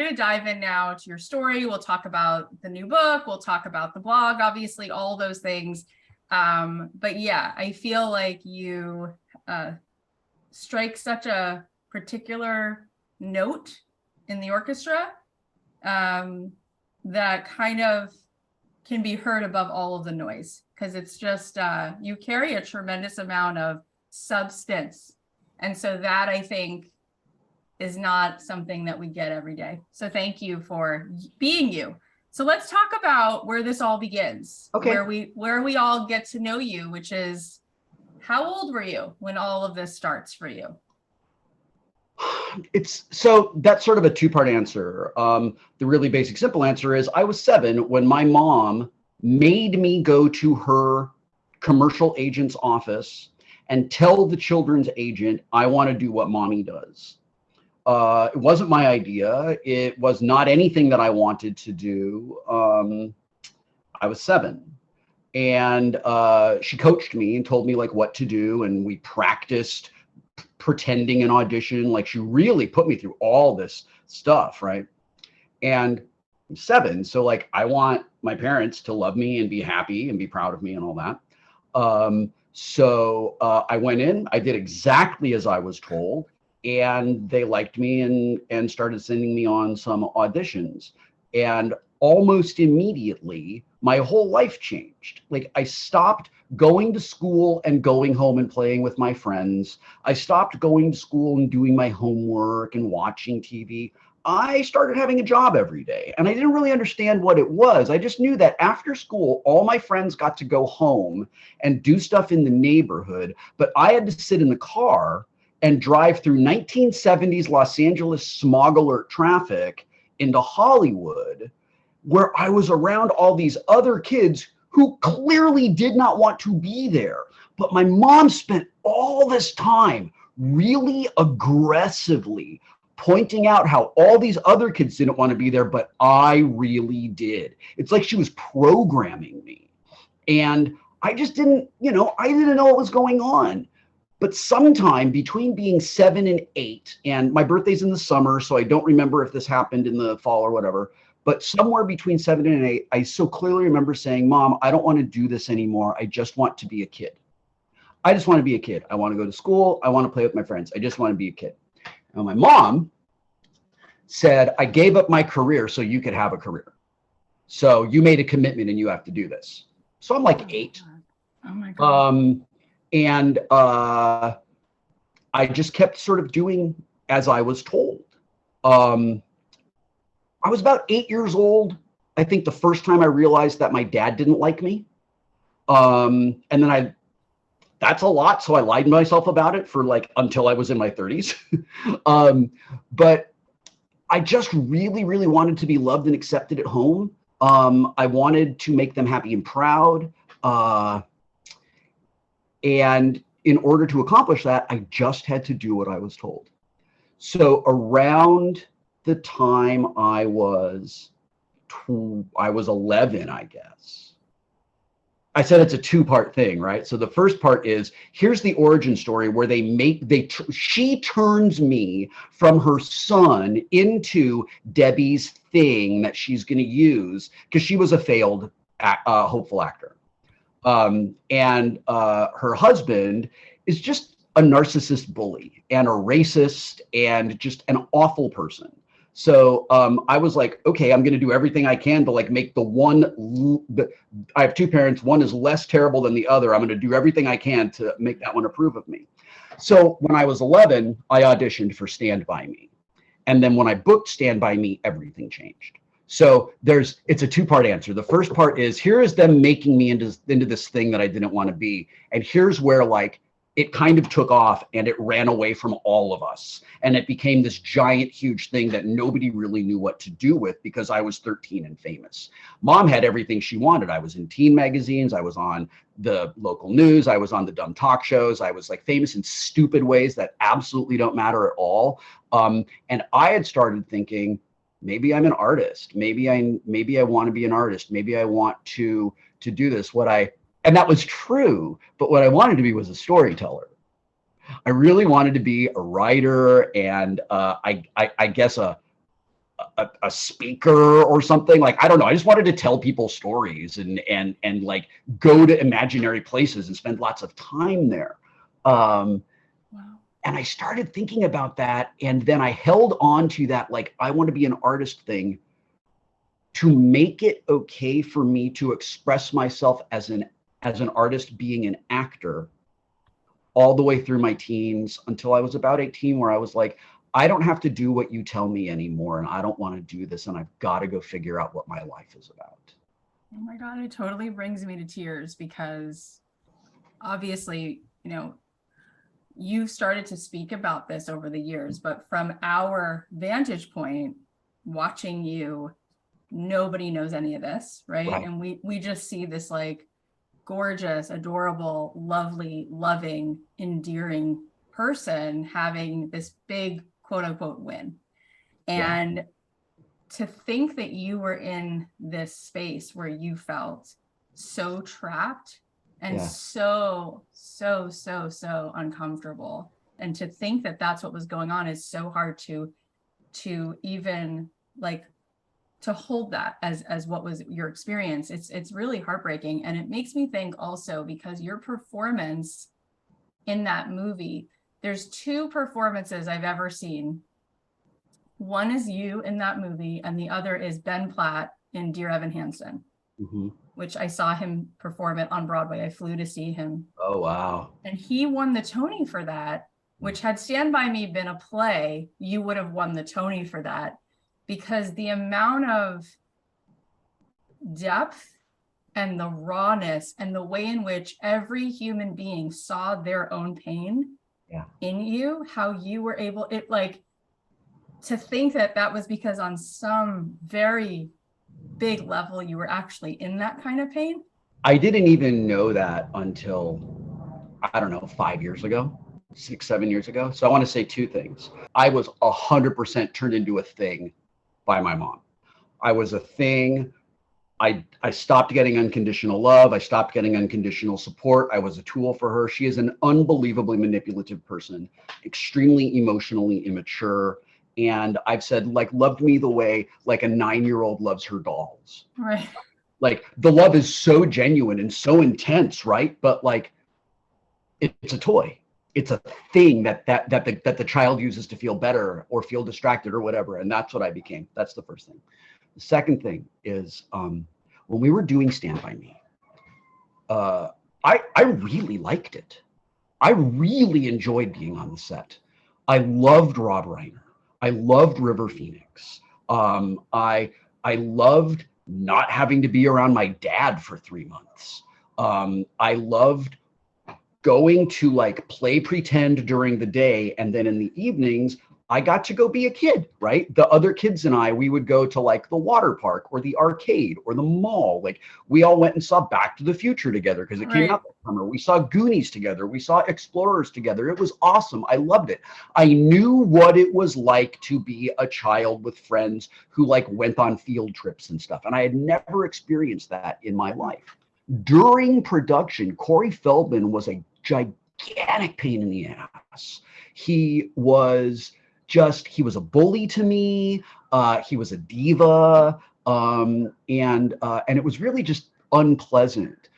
going to dive in now to your story. We'll talk about the new book. We'll talk about the blog, obviously, all those things. But yeah, I feel like you strike such a particular note in the orchestra that kind of can be heard above all of the noise, because it's just, you carry a tremendous amount of substance. And so that, I think, is not something that we get every day. So thank you for being you. So let's talk about where this all begins. Okay. Where we all get to know you, which is, how old were you when all of this starts for you? So that's sort of a two-part answer. The really basic, simple answer is I was 7 when my mom made me go to her commercial agent's office and tell the children's agent, I want to do what mommy does. It wasn't my idea. It was not anything that I wanted to do. I was 7. And she coached me and told me like what to do. And we practiced pretending an audition. Like she really put me through all this stuff, right? And I'm 7, so like I want my parents to love me and be happy and be proud of me and all that. So I went in, I did exactly as I was told, and they liked me and started sending me on some auditions. And almost immediately, my whole life changed. Like I stopped going to school and going home and playing with my friends. I stopped going to school and doing my homework and watching TV. I started having a job every day, and I didn't really understand what it was. I just knew that after school, all my friends got to go home and do stuff in the neighborhood, but I had to sit in the car and drive through 1970s Los Angeles smog alert traffic into Hollywood, where I was around all these other kids who clearly did not want to be there. But my mom spent all this time really aggressively pointing out how all these other kids didn't want to be there, but I really did. It's like she was programming me. And I just didn't, I didn't know what was going on. But sometime between being 7 and 8, and my birthday's in the summer, so I don't remember if this happened in the fall or whatever, but somewhere between 7 and 8, I so clearly remember saying, Mom, I don't want to do this anymore. I just want to be a kid. I just want to be a kid. I want to go to school. I want to play with my friends. I just want to be a kid. And my mom said, I gave up my career so you could have a career. So you made a commitment and you have to do this. So I'm like 8. Oh my God. And I just kept sort of doing as I was told. I was about 8 years old, I think, the first time I realized that my dad didn't like me. And then that's a lot. So I lied to myself about it for like until I was in my 30s. But I just really, really wanted to be loved and accepted at home. I wanted to make them happy and proud. And in order to accomplish that, I just had to do what I was told. So around the time I was 11, I guess. I said it's a 2-part thing, right? So the first part is, here's the origin story where she turns me from her son into Debbie's thing that she's going to use because she was a failed hopeful actor. And her husband is just a narcissist bully and a racist and just an awful person. So I was like, okay, I'm going to do everything I can to like make I have 2 parents. One is less terrible than the other. I'm going to do everything I can to make that one approve of me. So when I was 11, I auditioned for Stand By Me. And then when I booked Stand By Me, everything changed. So it's a 2-part answer. The first part is, here is them making me into this thing that I didn't want to be. And here's where like it kind of took off and it ran away from all of us. And it became this giant, huge thing that nobody really knew what to do with because I was 13 and famous. Mom had everything she wanted. I was in teen magazines. I was on the local news. I was on the dumb talk shows. I was like famous in stupid ways that absolutely don't matter at all. And I had started thinking, maybe I'm an artist. Maybe I want to be an artist. Maybe I want to do this. And that was true, but what I wanted to be was a storyteller. I really wanted to be a writer and I guess a a speaker or something. Like, I don't know. I just wanted to tell people stories and like go to imaginary places and spend lots of time there. Wow. And I started thinking about that. And then I held on to that, like, I want to be an artist thing to make it okay for me to express myself as an artist, being an actor, all the way through my teens until I was about 18, where I was like, I don't have to do what you tell me anymore, and I don't want to do this, and I've got to go figure out what my life is about. Oh my God, it totally brings me to tears, because obviously, you know, you've started to speak about this over the years, but from our vantage point, watching you, nobody knows any of this, right? And we just see this like gorgeous, adorable, lovely, loving, endearing person having this big quote unquote win. And to think that you were in this space where you felt so trapped and so uncomfortable, and to think that that's what was going on is so hard to even like to hold that as what was your experience. It's really heartbreaking. And it makes me think also, because your performance in that movie, there's two performances I've ever seen. One is you in that movie, and the other is Ben Platt in Dear Evan Hansen, which I saw him perform it on Broadway. I flew to see him. Oh, wow. And he won the Tony for that, which had Stand By Me been a play, you would have won the Tony for that, because the amount of depth and the rawness and the way in which every human being saw their own pain in you, how you were able, it like, to think that that was because on some very big level you were actually in that kind of pain. I didn't even know that until, I don't know, 5 years ago, 6, 7 years ago. So I want to say two things. I was 100% turned into a thing by my mom. I was a thing. I stopped getting unconditional love. I stopped getting unconditional support. I was a tool for her. She is an unbelievably manipulative person, extremely emotionally immature. And I've said, like, loved me the way like a 9-year-old loves her dolls. Right. Like, the love is so genuine and so intense, right? But like, it's a toy. It's a thing that the child uses to feel better or feel distracted or whatever. And that's what I became. That's the first thing. The second thing is, when we were doing Stand By Me, I really liked it. I really enjoyed being on the set. I loved Rob Reiner. I loved River Phoenix. I loved not having to be around my dad for 3 months. I loved going to like play pretend during the day, and then in the evenings I got to go be a kid, right? The other kids and I, we would go to like the water park or the arcade or the mall. Like, we all went and saw Back to the Future together because it came out that summer. We saw Goonies together. We saw Explorers together. It was awesome. I loved it. I knew what it was like to be a child with friends who like went on field trips and stuff. And I had never experienced that in my life. During production, Corey Feldman was a gigantic pain in the ass. He was a bully to me. He was a diva. And it was really just unpleasant.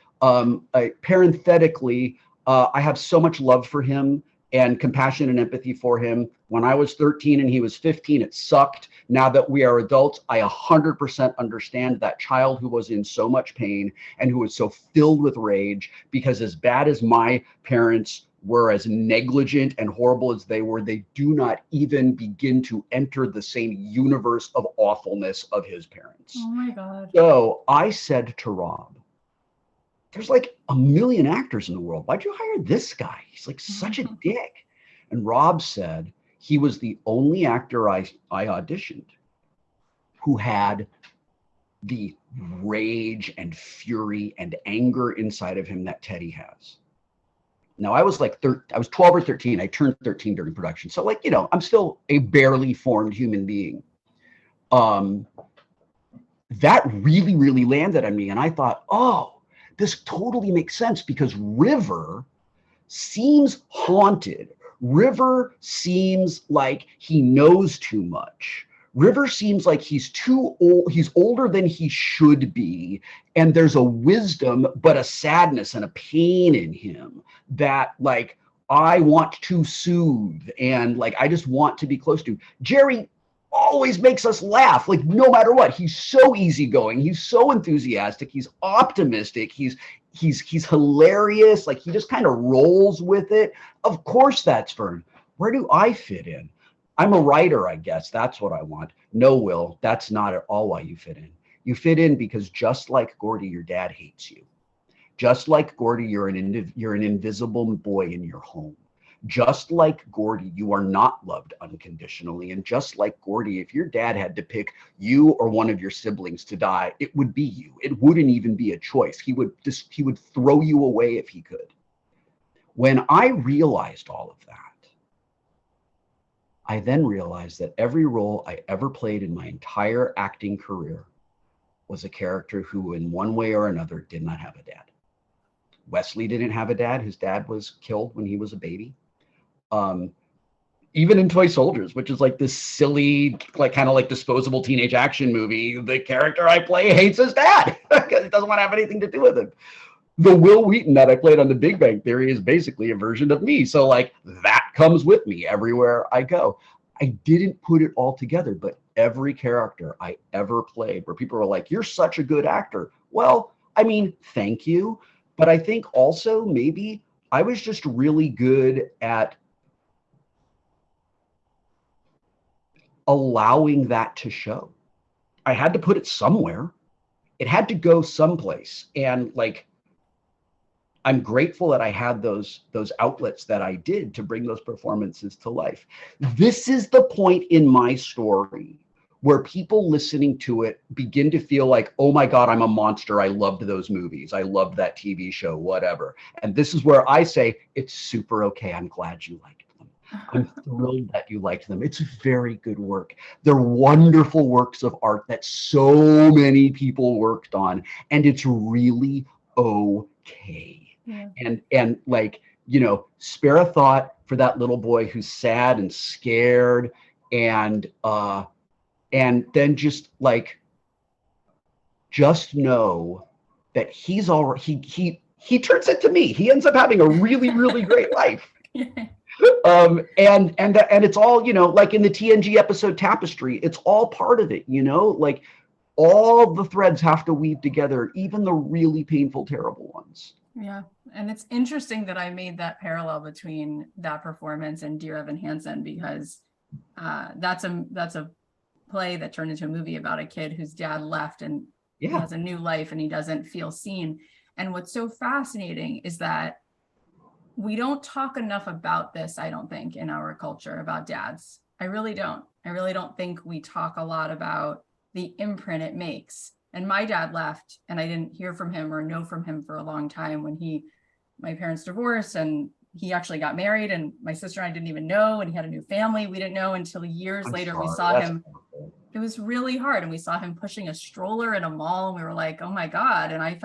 Parenthetically, I have so much love for him and compassion and empathy for him. When I was 13 and he was 15, it sucked. Now that we are adults, I 100% understand that child who was in so much pain and who was so filled with rage, because as bad as my parents were, as negligent and horrible as they were, they do not even begin to enter the same universe of awfulness of his parents. Oh my God. So I said to Rob, there's like a million actors in the world. Why'd you hire this guy? He's like such a dick. And Rob said he was the only actor I auditioned who had the rage and fury and anger inside of him that Teddy has. Now, I was like, I was 12 or 13. I turned 13 during production. So like, you know, I'm still a barely formed human being. That really, really landed on me. And I thought, oh, this totally makes sense, because River seems haunted. River seems like he knows too much. River seems like he's too old. He's older than he should be. And there's a wisdom, but a sadness and a pain in him that like I want to soothe and like I just want to be close to. Jerry always makes us laugh, like no matter what. He's so easygoing. He's so enthusiastic. He's optimistic. He's hilarious. Like he just kind of rolls with it. Of course, that's Vern. Where do I fit in? I'm a writer, I guess. That's what I want. No, Will, that's not at all why you fit in. You fit in because just like Gordy, your dad hates you. Just like Gordy, you're an invisible boy in your home. Just like Gordy, you are not loved unconditionally. And just like Gordy, if your dad had to pick you or one of your siblings to die, it would be you. It wouldn't even be a choice. He would throw you away if he could. When I realized all of that, I then realized that every role I ever played in my entire acting career was a character who in one way or another did not have a dad. Wesley didn't have a dad. His dad was killed when he was a baby. Even in Toy Soldiers, which is like this silly, like kind of like disposable teenage action movie, the character I play hates his dad because he doesn't want to have anything to do with him. The Wil Wheaton that I played on The Big Bang Theory is basically a version of me. So like that comes with me everywhere I go. I didn't put it all together, but every character I ever played where people were like, you're such a good actor. Well, I mean, thank you. But I think also maybe I was just really good at allowing that to show. I had to put it somewhere. It had to go someplace. And like, I'm grateful that I had those outlets that I did to bring those performances to life. This is the point in my story where people listening to it begin to feel like, oh my God, I'm a monster. I loved those movies. I loved that TV show, whatever. And this is where I say, it's super okay. I'm glad you liked them. I'm thrilled that you liked them. It's very good work. They're wonderful works of art that so many people worked on. And it's really okay. Yeah. And like, you know, spare a thought for that little boy who's sad and scared and then just like, just know that he's all he turns it to me. He ends up having a really, really great life. And it's all, you know, like in the TNG episode Tapestry, it's all part of it, you know, like all the threads have to weave together, even the really painful, terrible ones. Yeah. And it's interesting that I made that parallel between that performance and Dear Evan Hansen, because that's a play that turned into a movie about a kid whose dad left and he has a new life and he doesn't feel seen. And what's so fascinating is that we don't talk enough about this, I don't think, in our culture about dads. I really don't. I really don't think we talk a lot about the imprint it makes. And my dad left and I didn't hear from him or know from him for a long time when my parents divorced and he actually got married and my sister and I didn't even know, and he had a new family. We didn't know until years later we saw him. It was really hard. And we saw him pushing a stroller in a mall and we were like, oh my God. And I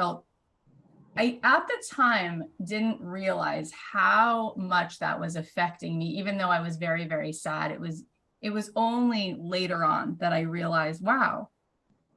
at the time didn't realize how much that was affecting me, even though I was very, very sad. It was only later on that I realized, wow,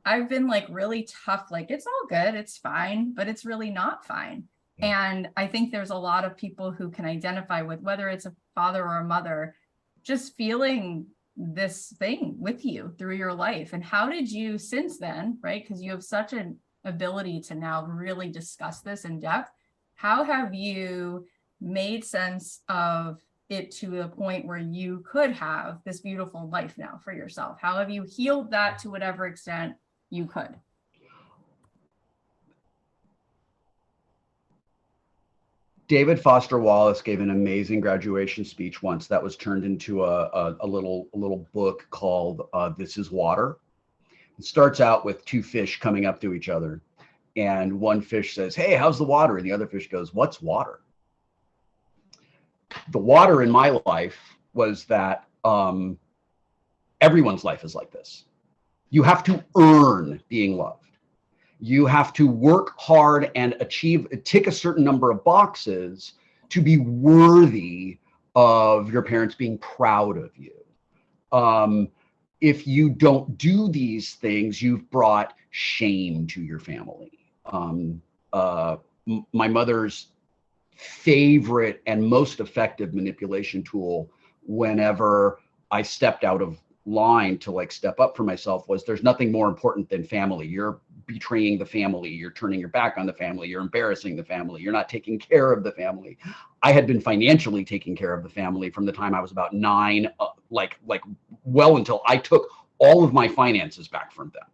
I've been like really tough. Like, it's all good. It's fine, but it's really not fine. And I think there's a lot of people who can identify with, whether it's a father or a mother, just feeling this thing with you through your life. And how did you since then, right? Because you have such an ability to now really discuss this in depth. How have you made sense of it to a point where you could have this beautiful life now for yourself? How have you healed that to whatever extent you could? David Foster Wallace gave an amazing graduation speech once that was turned into a little book called This is Water. It starts out with two fish coming up to each other. And one fish says, hey, how's the water? And the other fish goes, what's water? The water in my life was that everyone's life is like this. You have to earn being loved. You have to work hard and tick a certain number of boxes to be worthy of your parents being proud of you. if you don't do these things, you've brought shame to your family. My mother's favorite and most effective manipulation tool whenever I stepped out of line to like step up for myself was, there's nothing more important than family. You're betraying the family. You're turning your back on the family. You're embarrassing the family. You're not taking care of the family. I had been financially taking care of the family from the time I was about 9, like well until I took all of my finances back from them.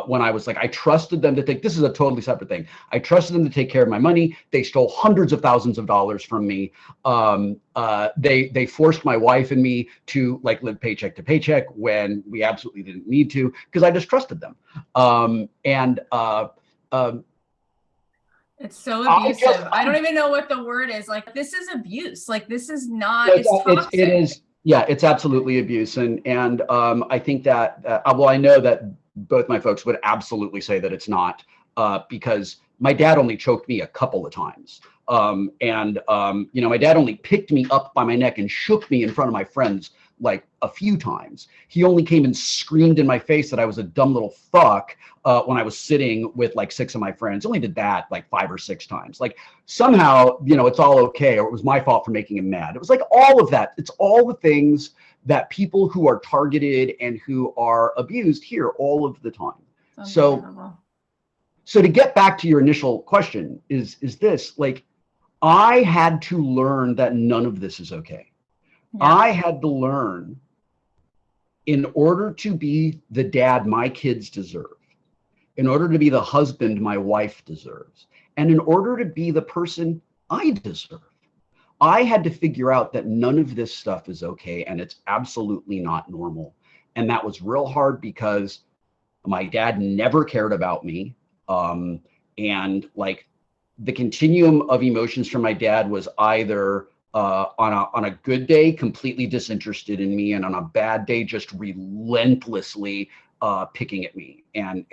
When I was like, I trusted them to take, this is a totally separate thing. I trusted them to take care of my money. They stole hundreds of thousands of dollars from me. They forced my wife and me to like live paycheck to paycheck when we absolutely didn't need to, because I just trusted them. It's so abusive. I don't even know what the word is. Like, this is abuse. Like, this is not, it's toxic. It is. Yeah, it's absolutely abuse. And I think that, well, I know that both my folks would absolutely say that it's not, because my dad only choked me a couple of times. You know, my dad only picked me up by my neck and shook me in front of my friends like a few times. He only came and screamed in my face that I was a dumb little fuck when I was sitting with like 6 of my friends. Only did that like 5 or 6 times. Like somehow, you know, it's all okay, or it was my fault for making him mad. It was like all of that. It's all the things that people who are targeted and who are abused hear all of the time. So to get back to your initial question is this, like, I had to learn that none of this is okay. Yeah. I had to learn, in order to be the dad my kids deserve, in order to be the husband my wife deserves, and in order to be the person I deserve, I had to figure out that none of this stuff is okay and it's absolutely not normal. And that was real hard because my dad never cared about me. And like the continuum of emotions from my dad was either on a good day, completely disinterested in me, and on a bad day, just relentlessly picking at me and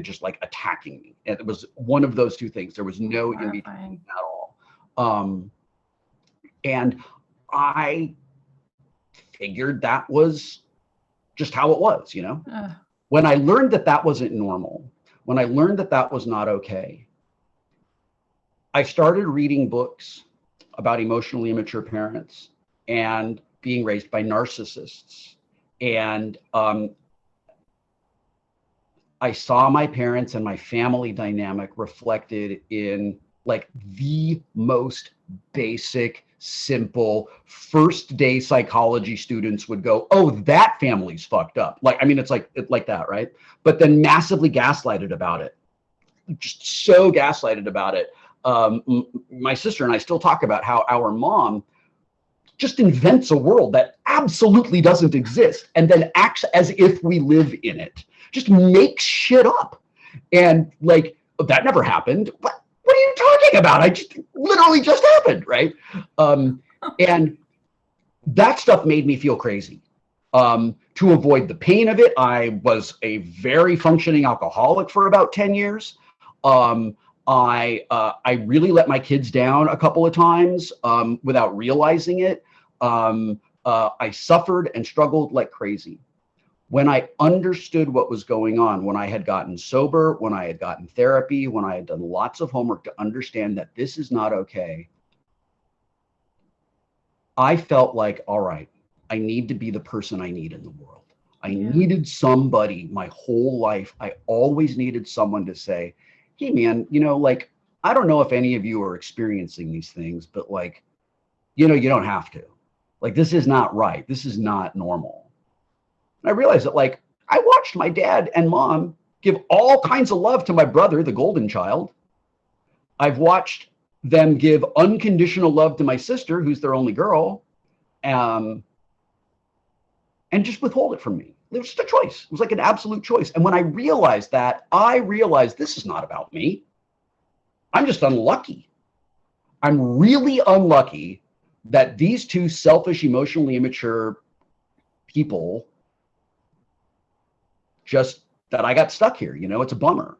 just like attacking me. And it was one of those two things. There was no in between at all. And I figured that was just how it was, you know? When I learned that that wasn't normal, when I learned that that was not okay, I started reading books about emotionally immature parents and being raised by narcissists. And I saw my parents and my family dynamic reflected in like the most basic, simple, first day psychology students would go, oh, that family's fucked up. Like, I mean, it's like that, right? But then massively gaslighted about it. Just so gaslighted about it. My sister and I still talk about how our mom just invents a world that absolutely doesn't exist and then acts as if we live in it. Just makes shit up. And like, that never happened. What are you talking about? I just literally just happened, right? And that stuff made me feel crazy. To avoid the pain of it, I was a very functioning alcoholic for about 10 years. I really let my kids down a couple of times without realizing it. I suffered and struggled like crazy. When I understood what was going on, when I had gotten sober, when I had gotten therapy, when I had done lots of homework to understand that this is not okay, I felt like, all right, I need to be the person I need in the world. I needed somebody my whole life. I always needed someone to say, hey man, you know, like, I don't know if any of you are experiencing these things, but like, you know, you don't have to. Like, this is not right. This is not normal. And I realized that, like, I watched my dad and mom give all kinds of love to my brother, the golden child. I've watched them give unconditional love to my sister, who's their only girl, and just withhold it from me. It was just a choice. It was like an absolute choice. And when I realized that, I realized this is not about me. I'm just unlucky. I'm really unlucky that these two selfish, emotionally immature people just, that I got stuck here, you know, it's a bummer.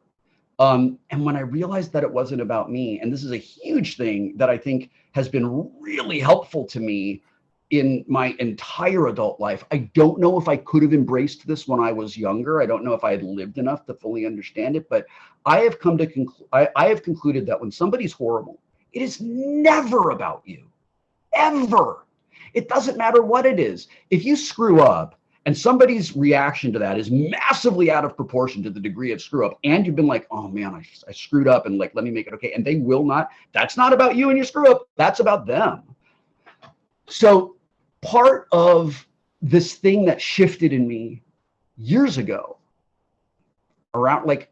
And when I realized that it wasn't about me, and this is a huge thing that I think has been really helpful to me in my entire adult life. I don't know if I could have embraced this when I was younger. I don't know if I had lived enough to fully understand it, but I have come to I have concluded that when somebody's horrible, it is never about you, ever. It doesn't matter what it is. If you screw up and somebody's reaction to that is massively out of proportion to the degree of screw up, and you've been like, oh man, I screwed up and like, let me make it okay. And they will not, that's not about you and your screw up. That's about them. So part of this thing that shifted in me years ago around, like,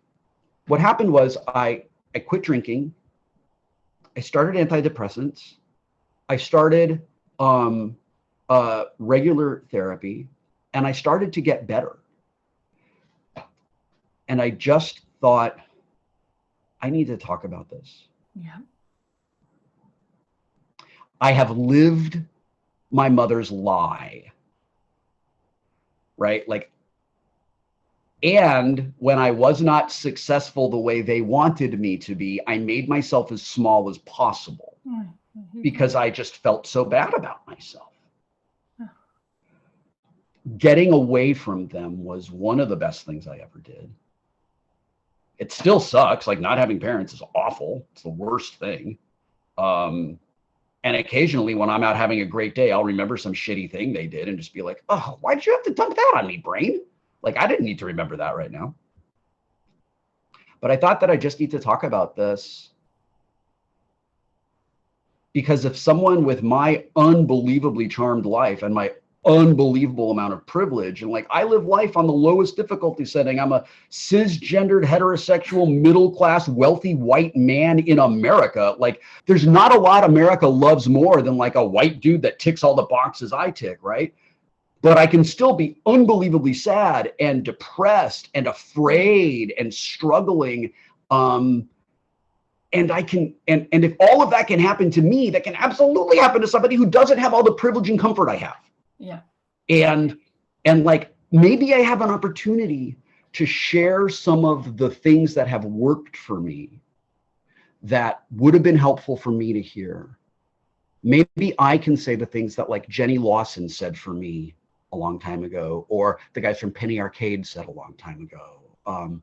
what happened was I quit drinking. I started antidepressants. I started regular therapy, and I started to get better. And I just thought, I need to talk about this. Yeah. I have lived my mother's lie, right? Like, and when I was not successful the way they wanted me to be, I made myself as small as possible because I just felt so bad about myself. Getting away from them was one of the best things I ever did. It still sucks. Like, not having parents is awful. It's the worst thing. And occasionally when I'm out having a great day, I'll remember some shitty thing they did and just be like, oh, why did you have to dump that on me, brain? Like, I didn't need to remember that right now. But I thought that I just need to talk about this because if someone with my unbelievably charmed life and my unbelievable amount of privilege, and like, I live life on the lowest difficulty setting. I'm a cisgendered, heterosexual, middle-class, wealthy white man in America. Like, there's not a lot America loves more than like a white dude that ticks all the boxes I tick, right? But I can still be unbelievably sad and depressed and afraid and struggling. And I can, and if all of that can happen to me, that can absolutely happen to somebody who doesn't have all the privilege and comfort I have. Yeah. And like, maybe I have an opportunity to share some of the things that have worked for me that would have been helpful for me to hear. Maybe I can say the things that like Jenny Lawson said for me a long time ago, or the guys from Penny Arcade said a long time ago.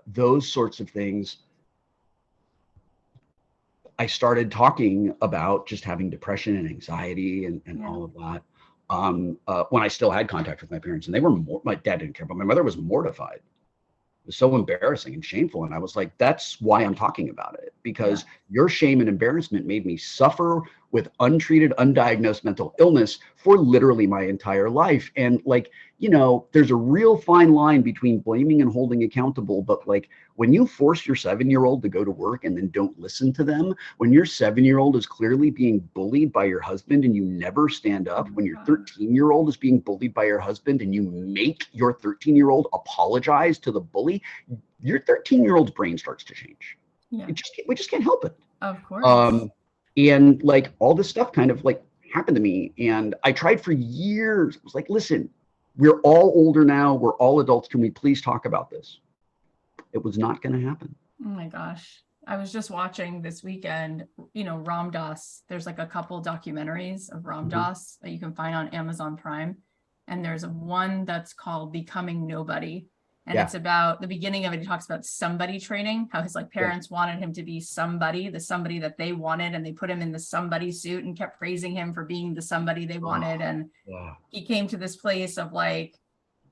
Those sorts of things. I started talking about just having depression and anxiety and all of that when I still had contact with my parents, and they were my dad didn't care, but my mother was mortified. It was so embarrassing and shameful. And I was like, that's why I'm talking about it, because your shame and embarrassment made me suffer with untreated, undiagnosed mental illness for literally my entire life. And like, you know, there's a real fine line between blaming and holding accountable. But like, when you force your 7-year-old to go to work and then don't listen to them, when your 7-year-old is clearly being bullied by your husband and you never stand up, when your 13-year-old is being bullied by your husband and you make your 13-year-old apologize to the bully, your 13-year-old's brain starts to change. Yeah. We just can't help it. Of course. And like, all this stuff kind of like happened to me. And I tried for years. I was like, listen, we're all older now. We're all adults. Can we please talk about this? It was not going to happen. Oh my gosh. I was just watching this weekend, you know, Ram Dass. There's like a couple documentaries of Ram Dass that you can find on Amazon Prime. And there's one that's called Becoming Nobody. And it's about the beginning of it. He talks about somebody training, how his like parents wanted him to be somebody, the somebody that they wanted. And they put him in the somebody suit and kept praising him for being the somebody they wanted. And he came to this place of like,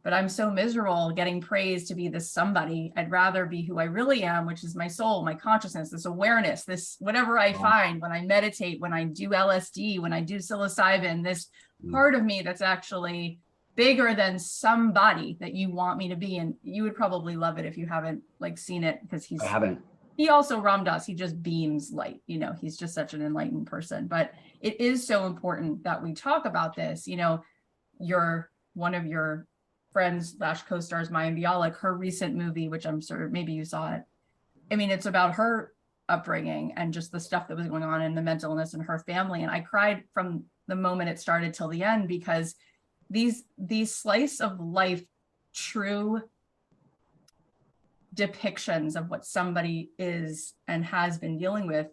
but I'm so miserable getting praised to be this somebody. I'd rather be who I really am, which is my soul, my consciousness, this awareness, this whatever I find when I meditate, when I do LSD, when I do psilocybin, this part of me that's actually bigger than somebody that you want me to be. And you would probably love it if you haven't like seen it, because I haven't. He also, Ram Dass, he just beams light, you know, he's just such an enlightened person. But it is so important that we talk about this. You know, one of your friends / co-stars, Mayim Bialik, her recent movie, which I'm sure maybe you saw it. I mean, it's about her upbringing and just the stuff that was going on in the mental illness in her family. And I cried from the moment it started till the end, because these slice of life, true depictions of what somebody is and has been dealing with,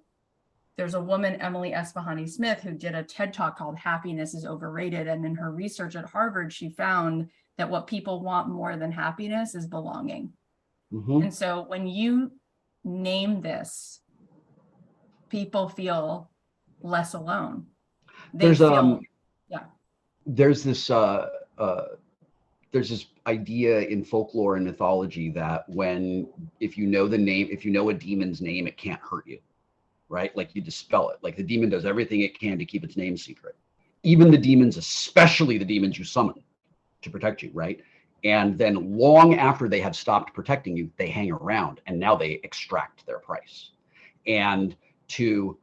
there's a woman, Emily Esfahani Smith, who did a TED Talk called Happiness is Overrated. And in her research at Harvard, she found that what people want more than happiness is belonging. Mm-hmm. And so when you name this, people feel less alone. There's this idea in folklore and mythology that if you know a demon's name, it can't hurt you, right? Like you dispel it. Like the demon does everything it can to keep its name secret. Even the demons, especially the demons you summon to protect you, right? And then long after they have stopped protecting you, they hang around and now they extract their price. And to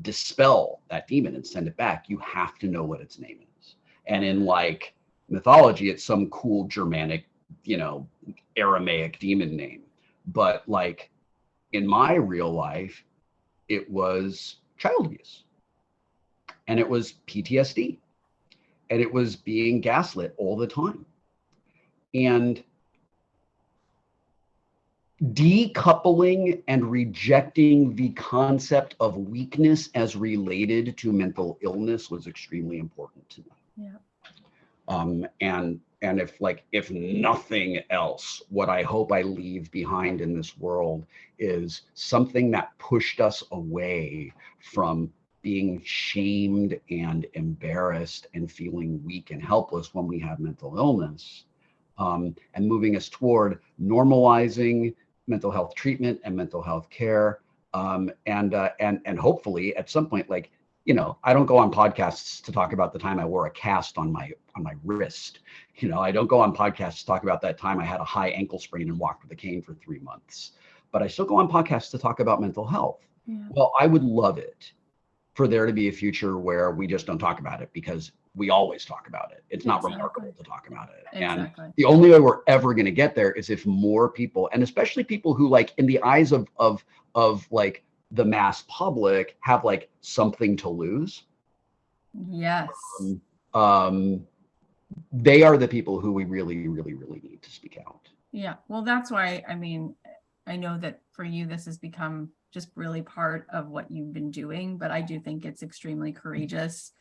dispel that demon and send it back, you have to know what its name is. And in like mythology, it's some cool Germanic, Aramaic demon name. But like in my real life, it was child abuse, and it was PTSD, and it was being gaslit all the time. And decoupling and rejecting the concept of weakness as related to mental illness was extremely important to me. Yeah. And if nothing else, what I hope I leave behind in this world is something that pushed us away from being shamed and embarrassed and feeling weak and helpless when we have mental illness, and moving us toward normalizing mental health treatment and mental health care, and hopefully at some point, I don't go on podcasts to talk about the time I wore a cast on my wrist. I don't go on podcasts to talk about that time I had a high ankle sprain and walked with a cane for 3 months. But I still go on podcasts to talk about mental health. Yeah. Well, I would love it for there to be a future where we just don't talk about it, because we always talk about it. It's not remarkable to talk about it. Exactly. And the only way we're ever going to get there is if more people, and especially people who, like, in the eyes of like the mass public, have like something to lose. Yes. They are the people who we really, really, really need to speak out. Yeah. Well, that's why, I know that for you, this has become just really part of what you've been doing, but I do think it's extremely courageous.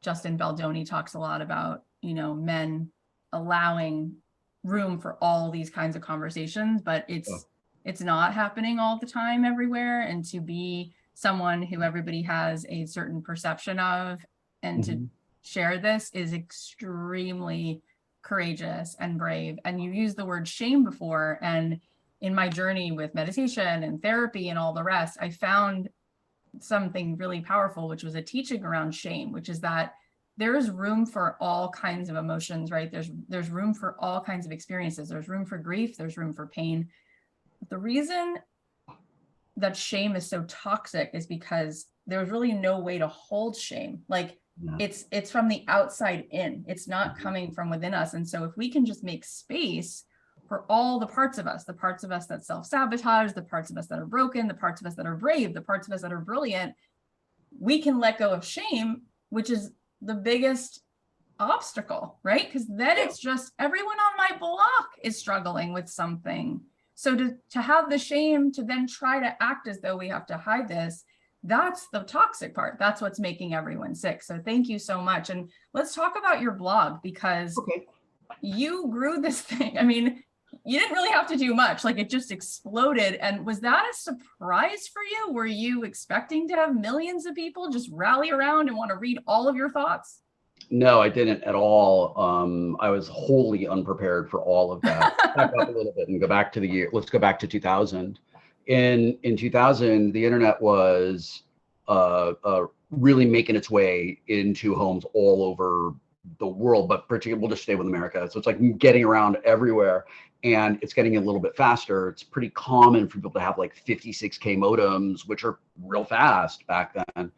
Justin Baldoni talks a lot about, men allowing room for all these kinds of conversations, but it's not happening all the time everywhere. And to be someone who everybody has a certain perception of, and to share this is extremely courageous and brave. And you used the word shame before. And in my journey with meditation and therapy and all the rest, I found something really powerful, which was a teaching around shame, which is that there is room for all kinds of emotions, right? There's room for all kinds of experiences. There's room for grief. There's room for pain. But the reason that shame is so toxic is because there's really no way to hold shame. Like, it's from the outside in. It's not coming from within us. And so if we can just make space for all the parts of us that self-sabotage, the parts of us that are broken, the parts of us that are brave, the parts of us that are brilliant, we can let go of shame, which is the biggest obstacle, right? Because then it's just everyone on my block is struggling with something. So to have the shame to then try to act as though we have to hide this, that's the toxic part. That's what's making everyone sick. So thank you so much. And let's talk about your blog, because you grew this thing. You didn't really have to do much, like it just exploded. And was that a surprise for you? Were you expecting to have millions of people just rally around and want to read all of your thoughts? No, I didn't at all. I was wholly unprepared for all of that. Back up a little bit and go back to the year. Let's go back to 2000. In 2000, the internet was really making its way into homes all over the world, but particularly we'll just stay with America. So it's like getting around everywhere, and it's getting a little bit faster. It's pretty common for people to have like 56K modems, which are real fast back then.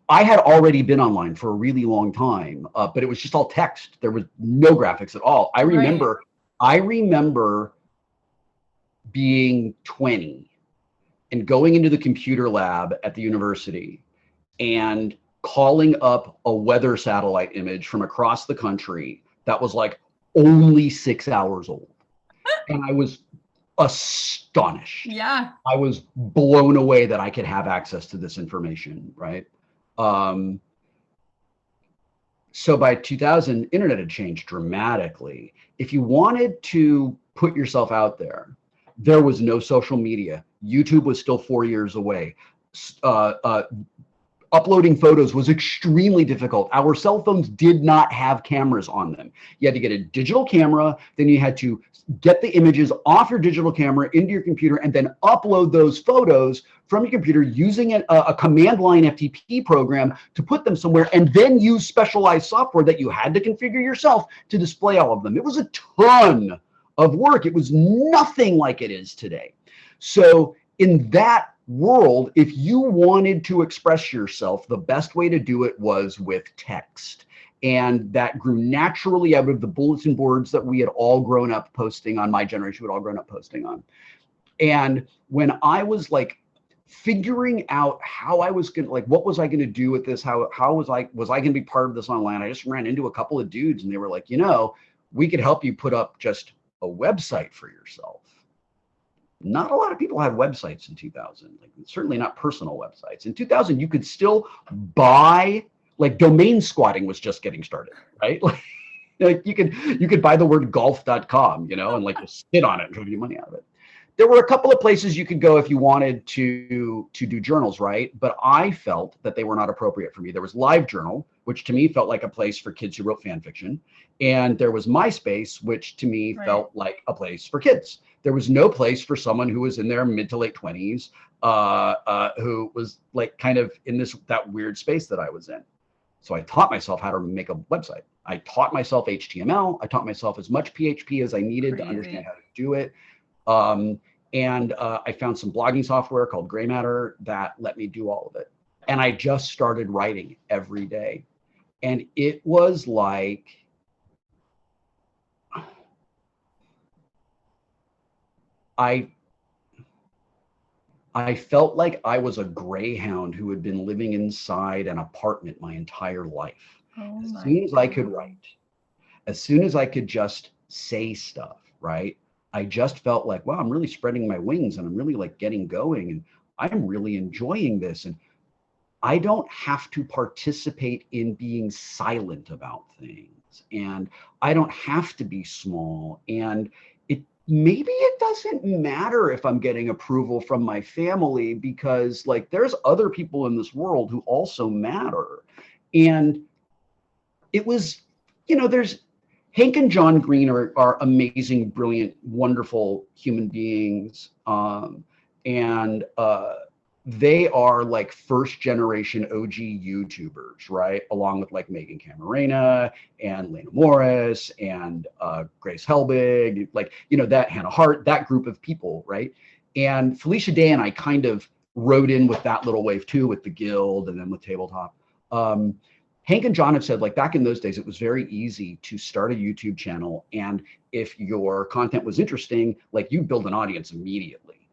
I had already been online for a really long time, but it was just all text. There was no graphics at all. I remember being 20 and going into the computer lab at the university and calling up a weather satellite image from across the country that was like only 6 hours old. And I was astonished. Yeah. I was blown away that I could have access to this information, right? So by 2000, internet had changed dramatically. If you wanted to put yourself out there, there was no social media. YouTube was still 4 years away. Uh, uh, Uploading photos was extremely difficult. Our cell phones did not have cameras on them. You had to get a digital camera, then you had to get the images off your digital camera into your computer and then upload those photos from your computer using a command line FTP program to put them somewhere, and then use specialized software that you had to configure yourself to display all of them. It was a ton of work. It was nothing like it is today. So in that world, if you wanted to express yourself, the best way to do it was with text. And that grew naturally out of the bulletin boards that we had all grown up posting on, my generation had all grown up posting on. And when I was like figuring out how I was going to, like, what was I going to do with this? How was I going to be part of this online? I just ran into a couple of dudes and they were like, you know, we could help you put up just a website for yourself. Not a lot of people had websites in 2000, like certainly not personal websites. In 2000, you could still buy, like domain squatting was just getting started, right? Like you could buy the word golf.com, you know, and like just sit on it and give you money out of it. There were a couple of places you could go if you wanted to do journals, right? But I felt that they were not appropriate for me. There was LiveJournal, which to me felt like a place for kids who wrote fan fiction. And there was MySpace, which to me felt like a place for kids. There was no place for someone who was in their mid to late 20s, who was like kind of in that weird space that I was in. So I taught myself how to make a website. I taught myself HTML. I taught myself as much PHP as I needed to understand how to do it. And I found some blogging software called Gray Matter that let me do all of it. And I just started writing every day. And it was like, I felt like I was a greyhound who had been living inside an apartment my entire life. As soon as I could write, as soon as I could just say stuff, right? I just felt like, wow, I'm really spreading my wings and I'm really like getting going and I'm really enjoying this. And I don't have to participate in being silent about things. And I don't have to be small. And maybe it doesn't matter if I'm getting approval from my family, because like there's other people in this world who also matter. And it was, you know, there's Hank and John Green are amazing, brilliant, wonderful human beings. They are like first generation OG YouTubers, right? Along with like Megan Camarena and Lena Morris and Grace Helbig, like, you know, that Hannah Hart, that group of people, right? And Felicia Day and I kind of rode in with that little wave too, with the Guild and then with Tabletop. Hank and John have said, like, back in those days, it was very easy to start a YouTube channel. And if your content was interesting, like you build an audience immediately.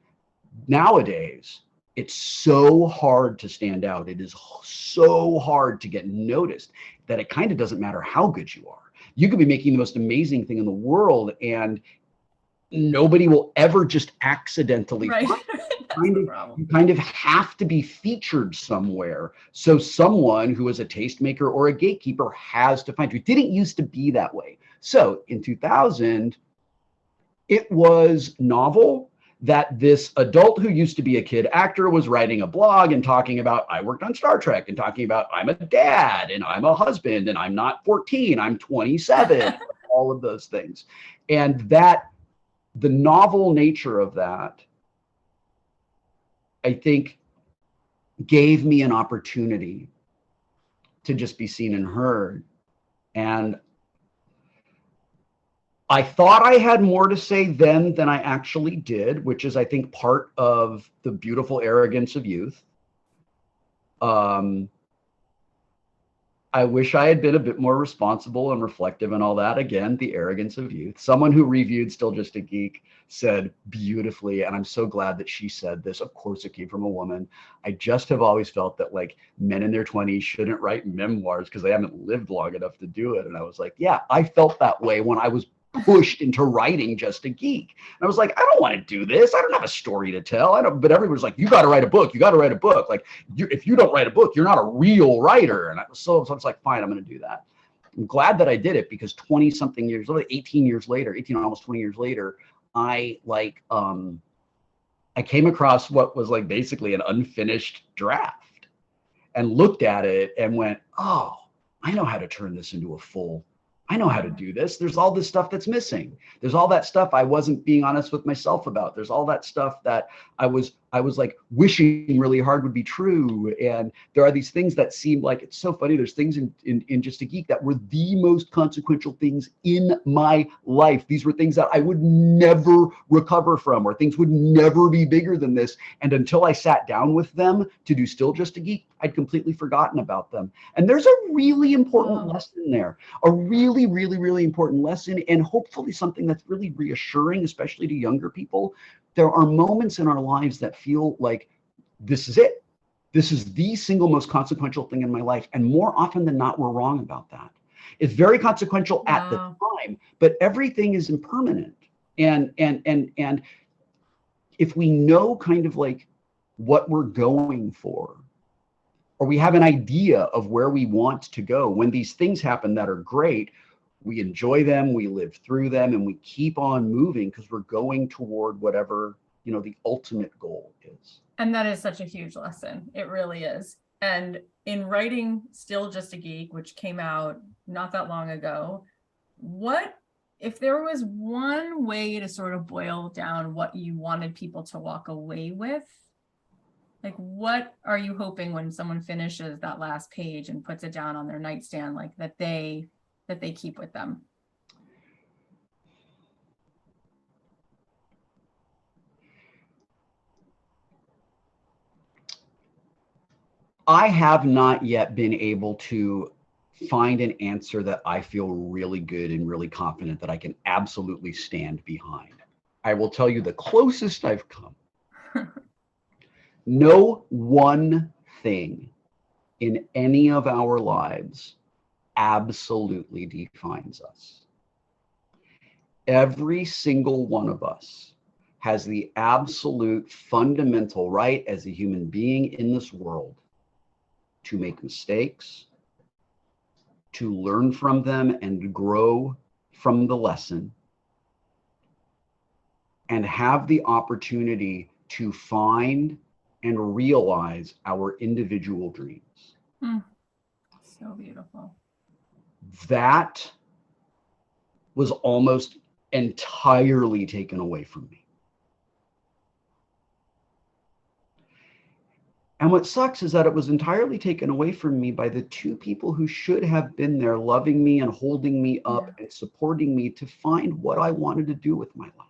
Nowadays, it's so hard to stand out. It is so hard to get noticed that it kind of doesn't matter how good you are. You could be making the most amazing thing in the world and nobody will ever just accidentally find it. You kind of have to be featured somewhere. So someone who is a tastemaker or a gatekeeper has to find you. It didn't used to be that way. So in 2000, it was novel that this adult who used to be a kid actor was writing a blog and talking about, I worked on Star Trek, and talking about, I'm a dad and I'm a husband and I'm not 14, I'm 27, all of those things. And that the novel nature of that, I think, gave me an opportunity to just be seen and heard. And I thought I had more to say then than I actually did, which is, I think, part of the beautiful arrogance of youth. I wish I had been a bit more responsible and reflective and all that. Again, the arrogance of youth. Someone who reviewed Still Just a Geek said beautifully, and I'm so glad that she said this. Of course, it came from a woman. I just have always felt that like men in their 20s shouldn't write memoirs because they haven't lived long enough to do it. And I was like, yeah, I felt that way when I was pushed into writing Just a Geek. And I was like, I don't want to do this. I don't have a story to tell. I don't. But everyone's like, you got to write a book. You got to write a book. Like, if you don't write a book, you're not a real writer. And so I was like, fine, I'm going to do that. I'm glad that I did it, because 20 something years, 18 years later, 18, almost 20 years later, I came across what was like basically an unfinished draft and looked at it and went, oh, I know how to turn this into a full. I know how to do this. There's all this stuff that's missing. There's all that stuff I wasn't being honest with myself about. There's all that stuff that I was like wishing really hard would be true. And there are these things that seem like, it's so funny. There's things in Just a Geek that were the most consequential things in my life. These were things that I would never recover from, or things would never be bigger than this. And until I sat down with them to do Still Just a Geek, I'd completely forgotten about them. And there's a really important lesson there, a really, really, really important lesson, and hopefully something that's really reassuring, especially to younger people. There are moments in our lives that feel like this is it. This is the single most consequential thing in my life. And more often than not, we're wrong about that. It's very consequential at the time, but everything is impermanent. And if we know kind of like what we're going for, or we have an idea of where we want to go, when these things happen that are great, we enjoy them, we live through them, and we keep on moving because we're going toward whatever, the ultimate goal is. And that is such a huge lesson. It really is. And in writing Still Just a Geek, which came out not that long ago, what if there was one way to sort of boil down what you wanted people to walk away with? Like, what are you hoping when someone finishes that last page and puts it down on their nightstand, like that they keep with them? I have not yet been able to find an answer that I feel really good and really confident that I can absolutely stand behind. I will tell you the closest I've come. No one thing in any of our lives absolutely defines us. Every single one of us has the absolute fundamental right as a human being in this world to make mistakes, to learn from them and grow from the lesson, and have the opportunity to find and realize our individual dreams. So beautiful. That was almost entirely taken away from me. And what sucks is that it was entirely taken away from me by the two people who should have been there loving me and holding me up and supporting me to find what I wanted to do with my life.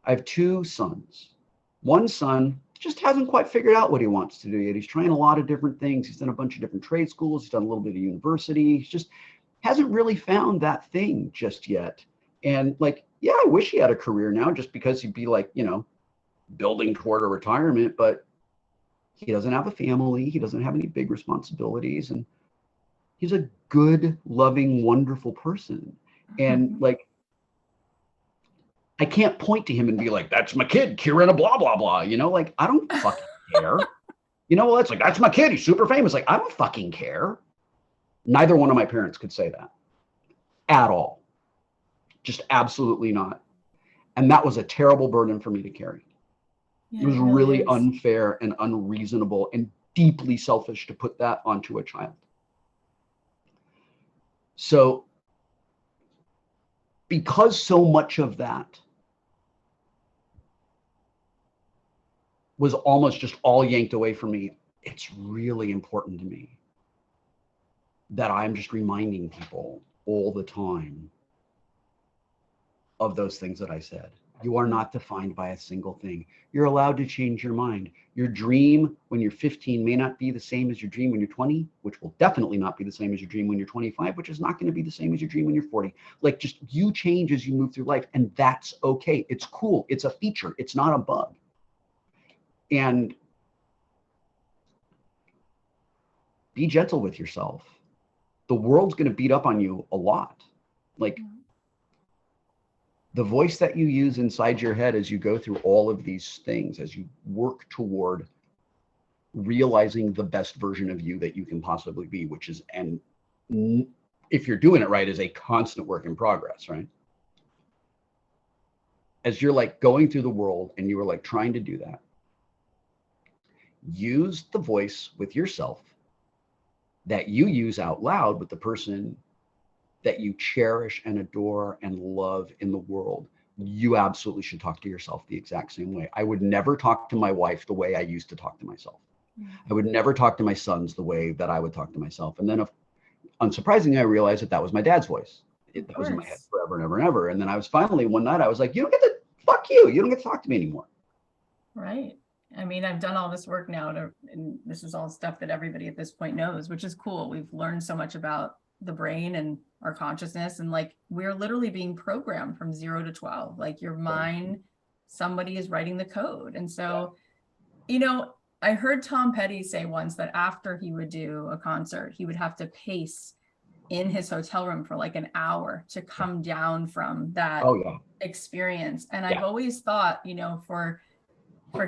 I have two sons. One son just hasn't quite figured out what he wants to do yet. He's trying a lot of different things. He's done a bunch of different trade schools. He's done a little bit of university. He's just hasn't really found that thing just yet. And like, yeah, I wish he had a career now just because he'd be like, building toward a retirement, but he doesn't have a family. He doesn't have any big responsibilities. And he's a good, loving, wonderful person. And like, I can't point to him and be like, that's my kid, Kieran, blah, blah, blah. Like, I don't fucking care. Well, it's like, that's my kid. He's super famous. Like, I don't fucking care. Neither one of my parents could say that at all. Just absolutely not. And that was a terrible burden for me to carry. Yeah, it was really unfair and unreasonable and deeply selfish to put that onto a child. So, because so much of that was almost just all yanked away from me, it's really important to me that I'm just reminding people all the time of those things that I said. You are not defined by a single thing. You're allowed to change your mind. Your dream when you're 15 may not be the same as your dream when you're 20, which will definitely not be the same as your dream when you're 25, which is not going to be the same as your dream when you're 40. Like, just you change as you move through life, and that's okay. It's cool. It's a feature. It's not a bug. And be gentle with yourself. The world's going to beat up on you a lot. Like, The voice that you use inside your head as you go through all of these things, as you work toward realizing the best version of you that you can possibly be, which is, and if you're doing it right, is a constant work in progress, right? As you're like going through the world and you are like trying to do that, use the voice with yourself that you use out loud with the person that you cherish and adore and love in the world. You absolutely should talk to yourself the exact same way. I would never talk to my wife the way I used to talk to myself. I would never talk to my sons the way that I would talk to myself. And then, unsurprisingly, I realized that that was my dad's voice. That was in my head forever and ever and ever. And then I was finally, one night, I was like, you don't get to, fuck you. You don't get to talk to me anymore. Right. I mean, I've done all this work now and this is all stuff that everybody at this point knows, which is cool. We've learned so much about the brain and our consciousness, and like, we're literally being programmed from 0 to 12. Like your mind, somebody is writing the code. And so, you know, I heard Tom Petty say once that after he would do a concert, he would have to pace in his hotel room for like an hour to come down from that experience. And I've always thought, you know, for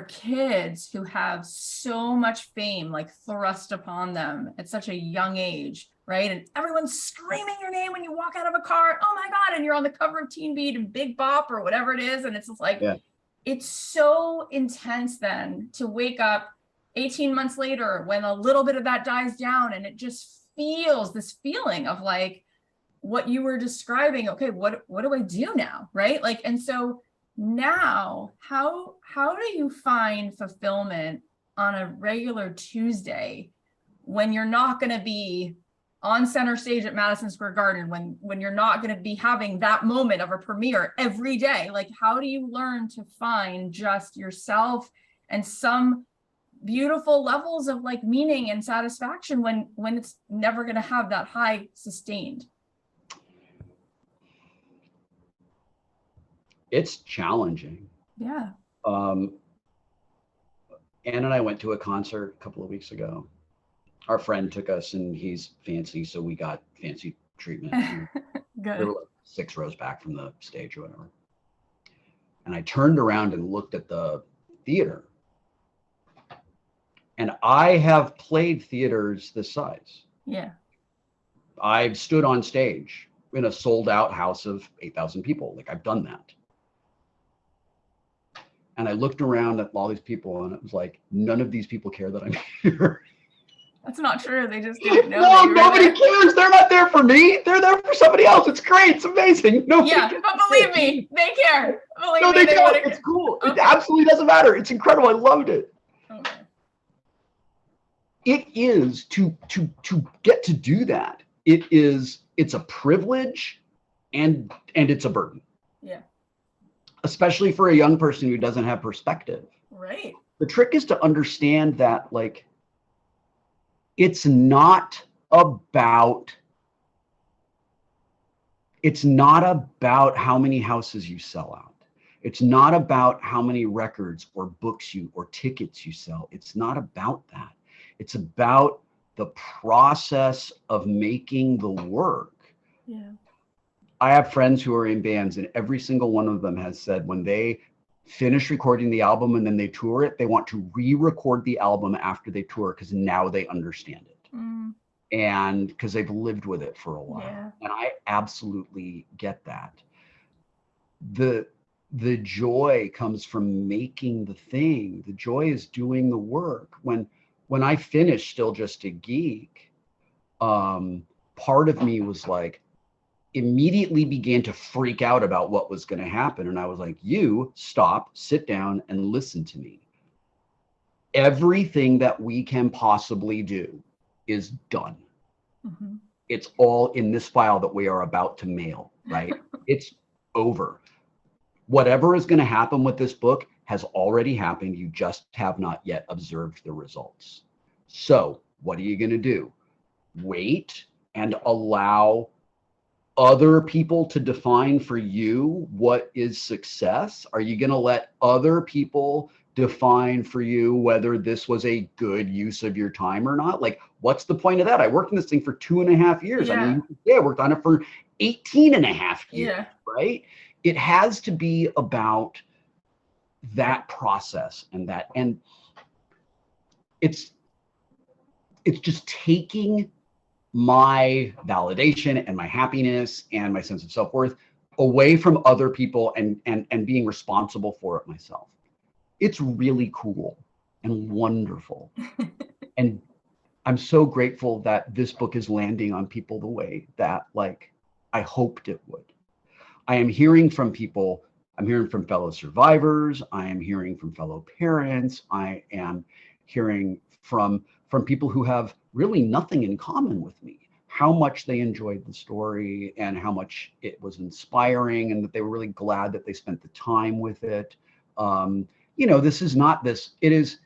kids who have so much fame like thrust upon them at such a young age, right? And everyone's screaming your name when you walk out of a car, oh my God, and you're on the cover of Teen Beat and Big Bop or whatever it is. And it's just like, it's so intense then to wake up 18 months later when a little bit of that dies down and it just feels this feeling of like what you were describing. Okay, what do I do now? Right? Like, and so now how do you find fulfillment on a regular Tuesday when you're not going to be on center stage at Madison Square Garden, when you're not going to be having that moment of a premiere every day? Like, how do you learn to find just yourself and some beautiful levels of like meaning and satisfaction when it's never going to have that high sustained? It's challenging. Yeah. Ann and I went to a concert a couple of weeks ago. Our friend took us, and he's fancy, so we got fancy treatment. Good. We were like 6 rows back from the stage or whatever. And I turned around and looked at the theater. And I have played theaters this size. Yeah. I've stood on stage in a sold out house of 8,000 people. Like, I've done that. And I looked around at all these people, and it was like, none of these people care that I'm here. That's not true. They just didn't know. No, nobody cares. They're not there for me. They're there for somebody else. It's great. It's amazing. Nobody cares. But believe me, they care. Believe me, they don't. It's cool. Okay. It absolutely doesn't matter. It's incredible. I loved it. Okay. It is to get to do that. It's a privilege and it's a burden. Yeah. Especially for a young person who doesn't have perspective. Right. The trick is to understand that, like, it's not about how many houses you sell out. It's not about how many records or books or tickets you sell. It's not about that. It's about the process of making the work. Yeah. I have friends who are in bands, and every single one of them has said when they finish recording the album and then they tour it, they want to re-record the album after they tour because now they understand it. And because they've lived with it for a while. Yeah. And I absolutely get that. The joy comes from making the thing. The joy is doing the work. When I finished Still Just a Geek, part of me was like, immediately began to freak out about what was going to happen. And I was like, you stop, sit down, and listen to me. Everything that we can possibly do is done. Mm-hmm. It's all in this file that we are about to mail, right? It's over. Whatever is going to happen with this book has already happened. You just have not yet observed the results. So what are you going to do? Wait and allow other people to define for you what is success? Are you going to let other people define for you whether this was a good use of your time or not? Like, what's the point of that? I worked in this thing for 2.5 years. Yeah. I mean, I worked on it for 18.5 years, right? it has to be about that process and it's just taking my validation and my happiness and my sense of self-worth away from other people and being responsible for it myself. It's really cool and wonderful. And I'm so grateful that this book is landing on people the way that like I hoped it would. I am hearing from people, I'm hearing from fellow survivors, I am hearing from fellow parents, I am hearing from people who have really nothing in common with me, how much they enjoyed the story and how much it was inspiring and that they were really glad that they spent the time with it. You know, this is not this, it is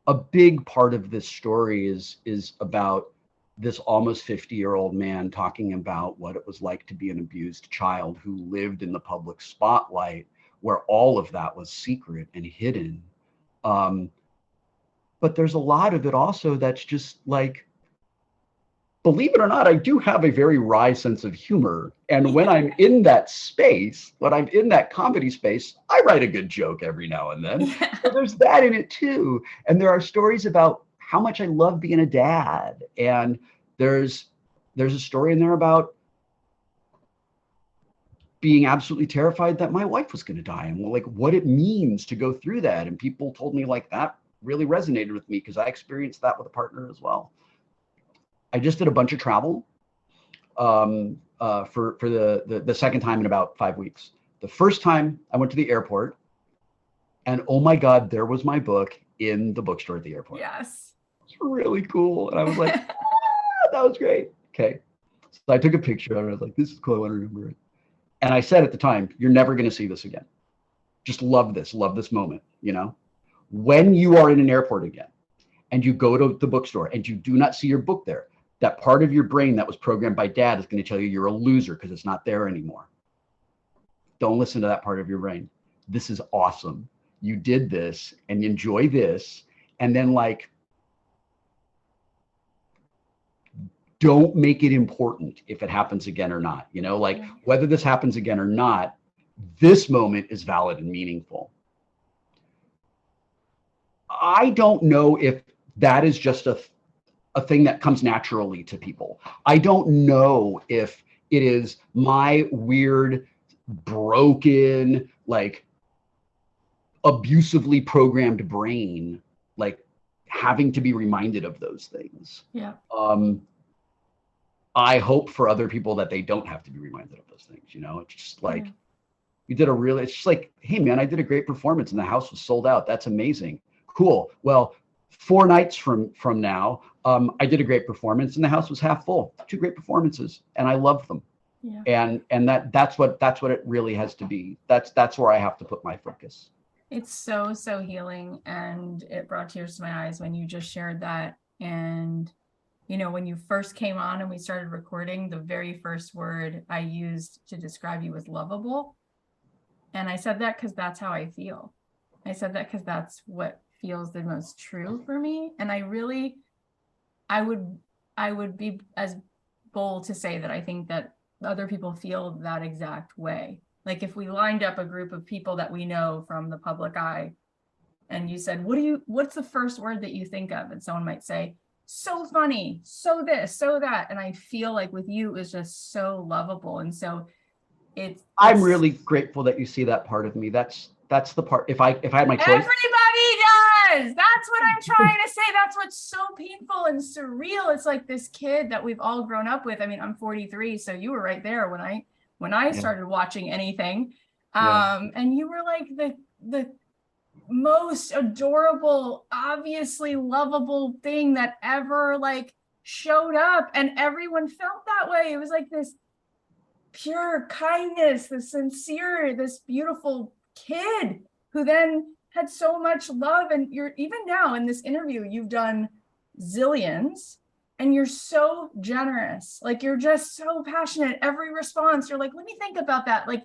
a big part of this story is about this almost 50-year-old man talking about what it was like to be an abused child who lived in the public spotlight where all of that was secret and hidden. But there's a lot of it also that's just like, believe it or not, I do have a very wry sense of humor. And when I'm in that space, when I'm in that comedy space, I write a good joke every now and then. Yeah. So there's that in it too. And there are stories about how much I love being a dad. And there's a story in there about being absolutely terrified that my wife was going to die and like what it means to go through that. And people told me like that really resonated with me because I experienced that with a partner as well. I just did a bunch of travel for the second time in about 5 weeks. The first time I went to the airport and oh my God, there was my book in the bookstore at the airport. Yes. It's really cool. And I was like, that was great. Okay. So I took a picture of it. I was like, this is cool. I want to remember it. And I said at the time, you're never going to see this again. Just love this moment, you know? When you are in an airport again and you go to the bookstore and you do not see your book there, that part of your brain that was programmed by dad is going to tell you you're a loser because it's not there anymore. Don't listen to that part of your brain. This is awesome. You did this and you enjoy this. And then like, don't make it important if it happens again or not. You know, like whether this happens again or not, this moment is valid and meaningful. I don't know if that is just a thing that comes naturally to people. I don't know if it is my weird, broken, like abusively programmed brain, like having to be reminded of those things. Yeah. I hope for other people that they don't have to be reminded of those things. You know, it's just like you did it's just like, hey man, I did a great performance and the house was sold out. That's amazing. Cool. Well, 4 nights from now, I did a great performance and the house was half full. 2 great performances and I loved them. Yeah. And that's what it really has to be. That's where I have to put my focus. It's so healing, and it brought tears to my eyes when you just shared that. And you know, when you first came on and we started recording, the very first word I used to describe you was lovable. And I said that because that's how I feel. I said that because that's what feels the most true for me. And I would be as bold to say that I think that other people feel that exact way. Like if we lined up a group of people that we know from the public eye and you said, what's the first word that you think of? And someone might say, so funny, so this, so that. And I feel like with you, it was just so lovable. And so I'm really grateful that you see that part of me. That's the part. If I had my choice. Everybody does. That's what I'm trying to say. That's what's so painful and surreal. It's like this kid that we've all grown up with. I mean, I'm 43, so you were right there when I started watching anything. And you were like the most adorable, obviously lovable thing that ever like showed up, and everyone felt that way. It was like this pure kindness, this sincere, this beautiful kid who then had so much love. And you're even now in this interview, you've done zillions and you're so generous. Like you're just so passionate. Every response, you're like, let me think about that. Like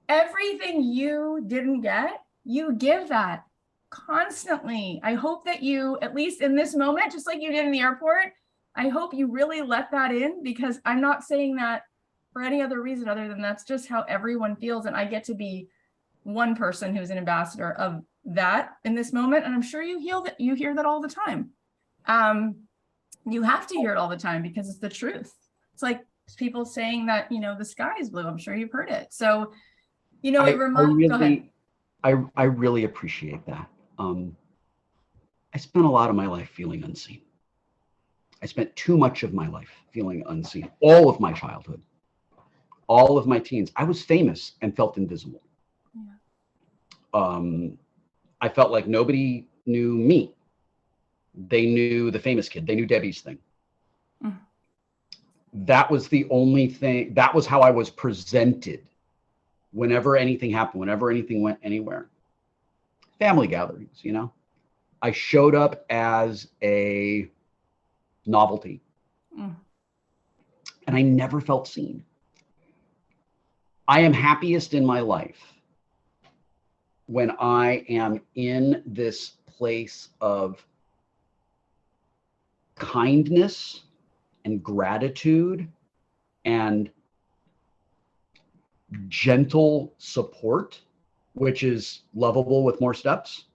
everything you didn't get, you give that constantly. I hope that you, at least in this moment, just like you did in the airport, I hope you really let that in, because I'm not saying that for any other reason other than that's just how everyone feels. And I get to be one person who's an ambassador of that in this moment. And I'm sure you hear that all the time. You have to hear it all the time because it's the truth. It's like people saying that, the sky is blue. I'm sure you've heard it. So, it reminds, go ahead. I really appreciate that. I spent a lot of my life feeling unseen. I spent too much of my life feeling unseen. All of my childhood, all of my teens, I was famous and felt invisible. Yeah. I felt like nobody knew me. They knew the famous kid. They knew Debbie's thing. Mm. That was the only thing. That was how I was presented whenever anything happened, whenever anything went anywhere. Family gatherings, I showed up as a novelty. Mm. And I never felt seen. I am happiest in my life when I am in this place of kindness and gratitude and gentle support, which is lovable with more steps.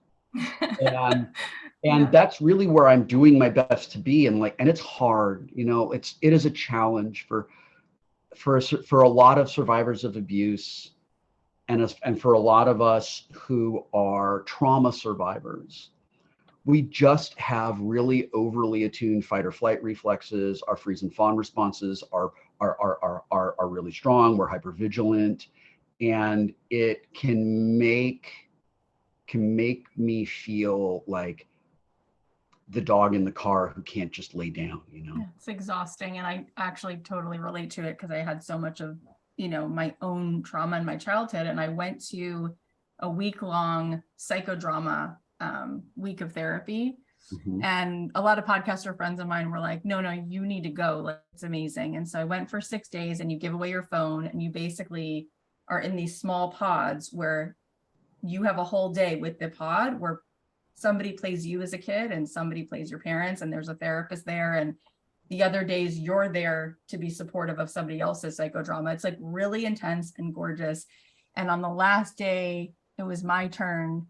And yeah. That's really where I'm doing my best to be. And it's hard, it is a challenge for a lot of survivors of abuse and for a lot of us who are trauma survivors. We just have really overly attuned fight or flight reflexes. Our freeze and fawn responses are really strong. We're hypervigilant, and it can make me feel like the dog in the car who can't just lay down, It's exhausting. And I actually totally relate to it because I had so much of, my own trauma in my childhood. And I went to a week-long psychodrama week of therapy. Mm-hmm. And a lot of podcaster friends of mine were like, no, you need to go. Like, it's amazing. And so I went for 6 days, and you give away your phone, and you basically are in these small pods where you have a whole day with the pod where somebody plays you as a kid and somebody plays your parents, and there's a therapist there. And the other days you're there to be supportive of somebody else's psychodrama. It's like really intense and gorgeous. And on the last day, it was my turn.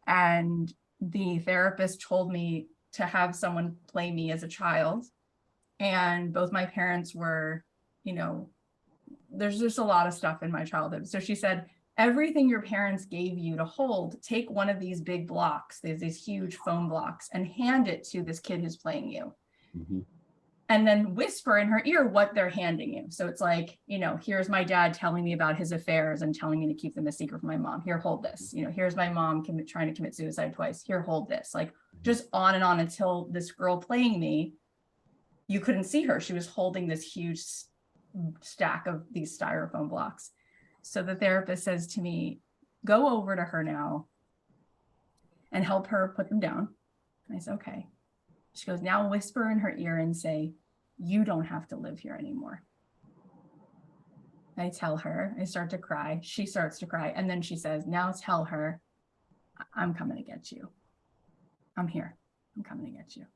And the therapist told me to have someone play me as a child. And both my parents were, there's just a lot of stuff in my childhood. So she said, everything your parents gave you to hold, take one of these big blocks, there's these huge foam blocks, and hand it to this kid who's playing you. Mm-hmm. And then whisper in her ear what they're handing you. So it's like, here's my dad telling me about his affairs and telling me to keep them a secret from my mom. Here, hold this. Here's my mom trying to commit suicide twice. Here, hold this. Like, just on and on until this girl playing me, you couldn't see her. She was holding this huge stack of these styrofoam blocks. So the therapist says to me, go over to her now and help her put them down. And I said, okay. She goes, now whisper in her ear and say, you don't have to live here anymore. I tell her, I start to cry. She starts to cry. And then she says, now tell her, I'm coming to get you. I'm here. I'm coming to get you.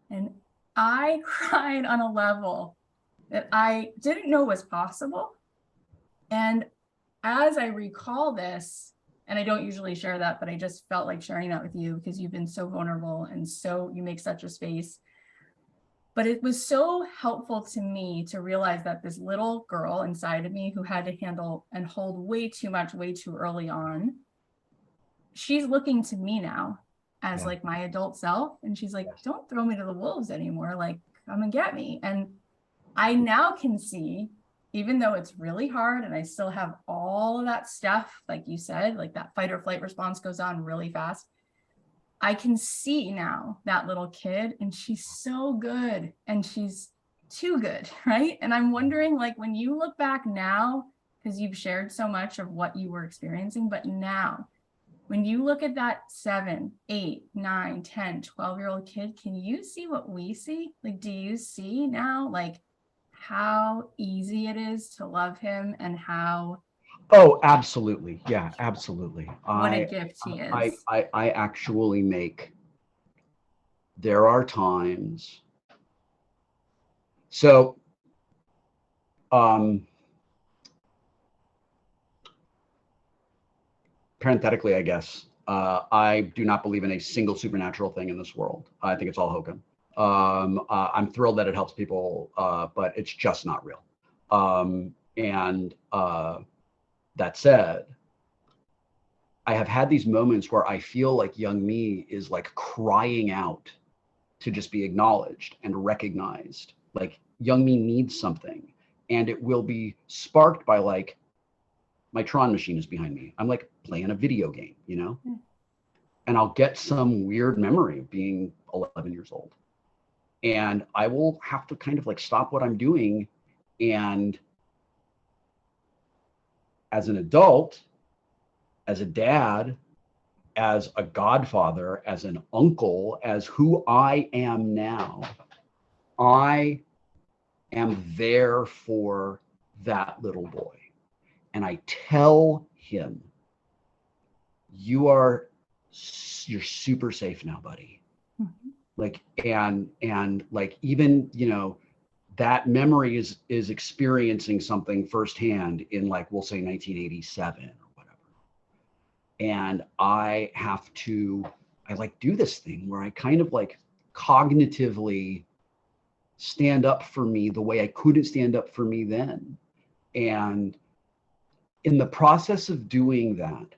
And I cried on a level that I didn't know was possible. And as I recall this, and I don't usually share that, but I just felt like sharing that with you because you've been so vulnerable and so you make such a space. But it was so helpful to me to realize that this little girl inside of me who had to handle and hold way too much, way too early on, she's looking to me now as like my adult self. And she's like, don't throw me to the wolves anymore. Like, come and get me. And I now can see, even though it's really hard and I still have all of that stuff, like you said, like that fight or flight response goes on really fast. I can see now that little kid, and she's so good and she's too good, right? And I'm wondering, like, when you look back now, because you've shared so much of what you were experiencing, but now, when you look at that 7, 8, 9, 10, 12-year-old kid, can you see what we see? Like, do you see now, like, how easy it is to love him and how absolutely. Yeah, absolutely. What a gift he is. I actually there are times. So Um, parenthetically, I guess, I do not believe in a single supernatural thing in this world. I think it's all hokum. I'm thrilled that it helps people, but it's just not real. And that said, I have had these moments where I feel like young me is like crying out to just be acknowledged and recognized. Like young me needs something, and it will be sparked by like, my Tron machine is behind me. I'm like playing a video game, you know? And I'll get some weird memory of being 11 years old. And I will have to kind of like stop what I'm doing. And as an adult, as a dad, as a godfather, as an uncle, as who I am now, I am there for that little boy. And I tell him, you're super safe now, buddy. Mm-hmm. Like, and like, even, you know, that memory is experiencing something firsthand in like, we'll say 1987 or whatever. And I like do this thing where I kind of like cognitively stand up for me the way I couldn't stand up for me then. And in the process of doing that,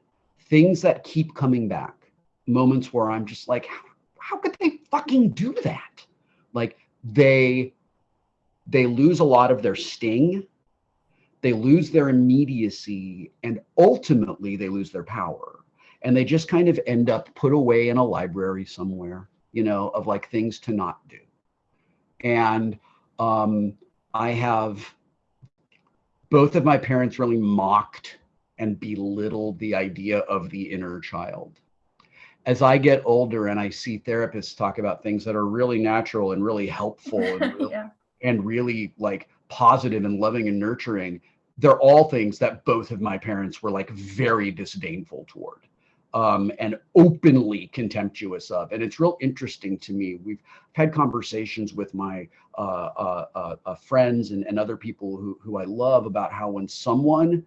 things that keep coming back, moments where I'm just like, how could they fucking do that? Like they lose a lot of their sting, they lose their immediacy, and ultimately they lose their power. And they just kind of end up put away in a library somewhere, you know, of like things to not do. And I have, both of my parents really mocked and belittled the idea of the inner child. As I get older and I see therapists talk about things that are really natural and really helpful and really, and really like positive and loving and nurturing, they're all things that both of my parents were like very disdainful toward, and openly contemptuous of. And it's real interesting to me. We've had conversations with my friends and other people who I love about how when someone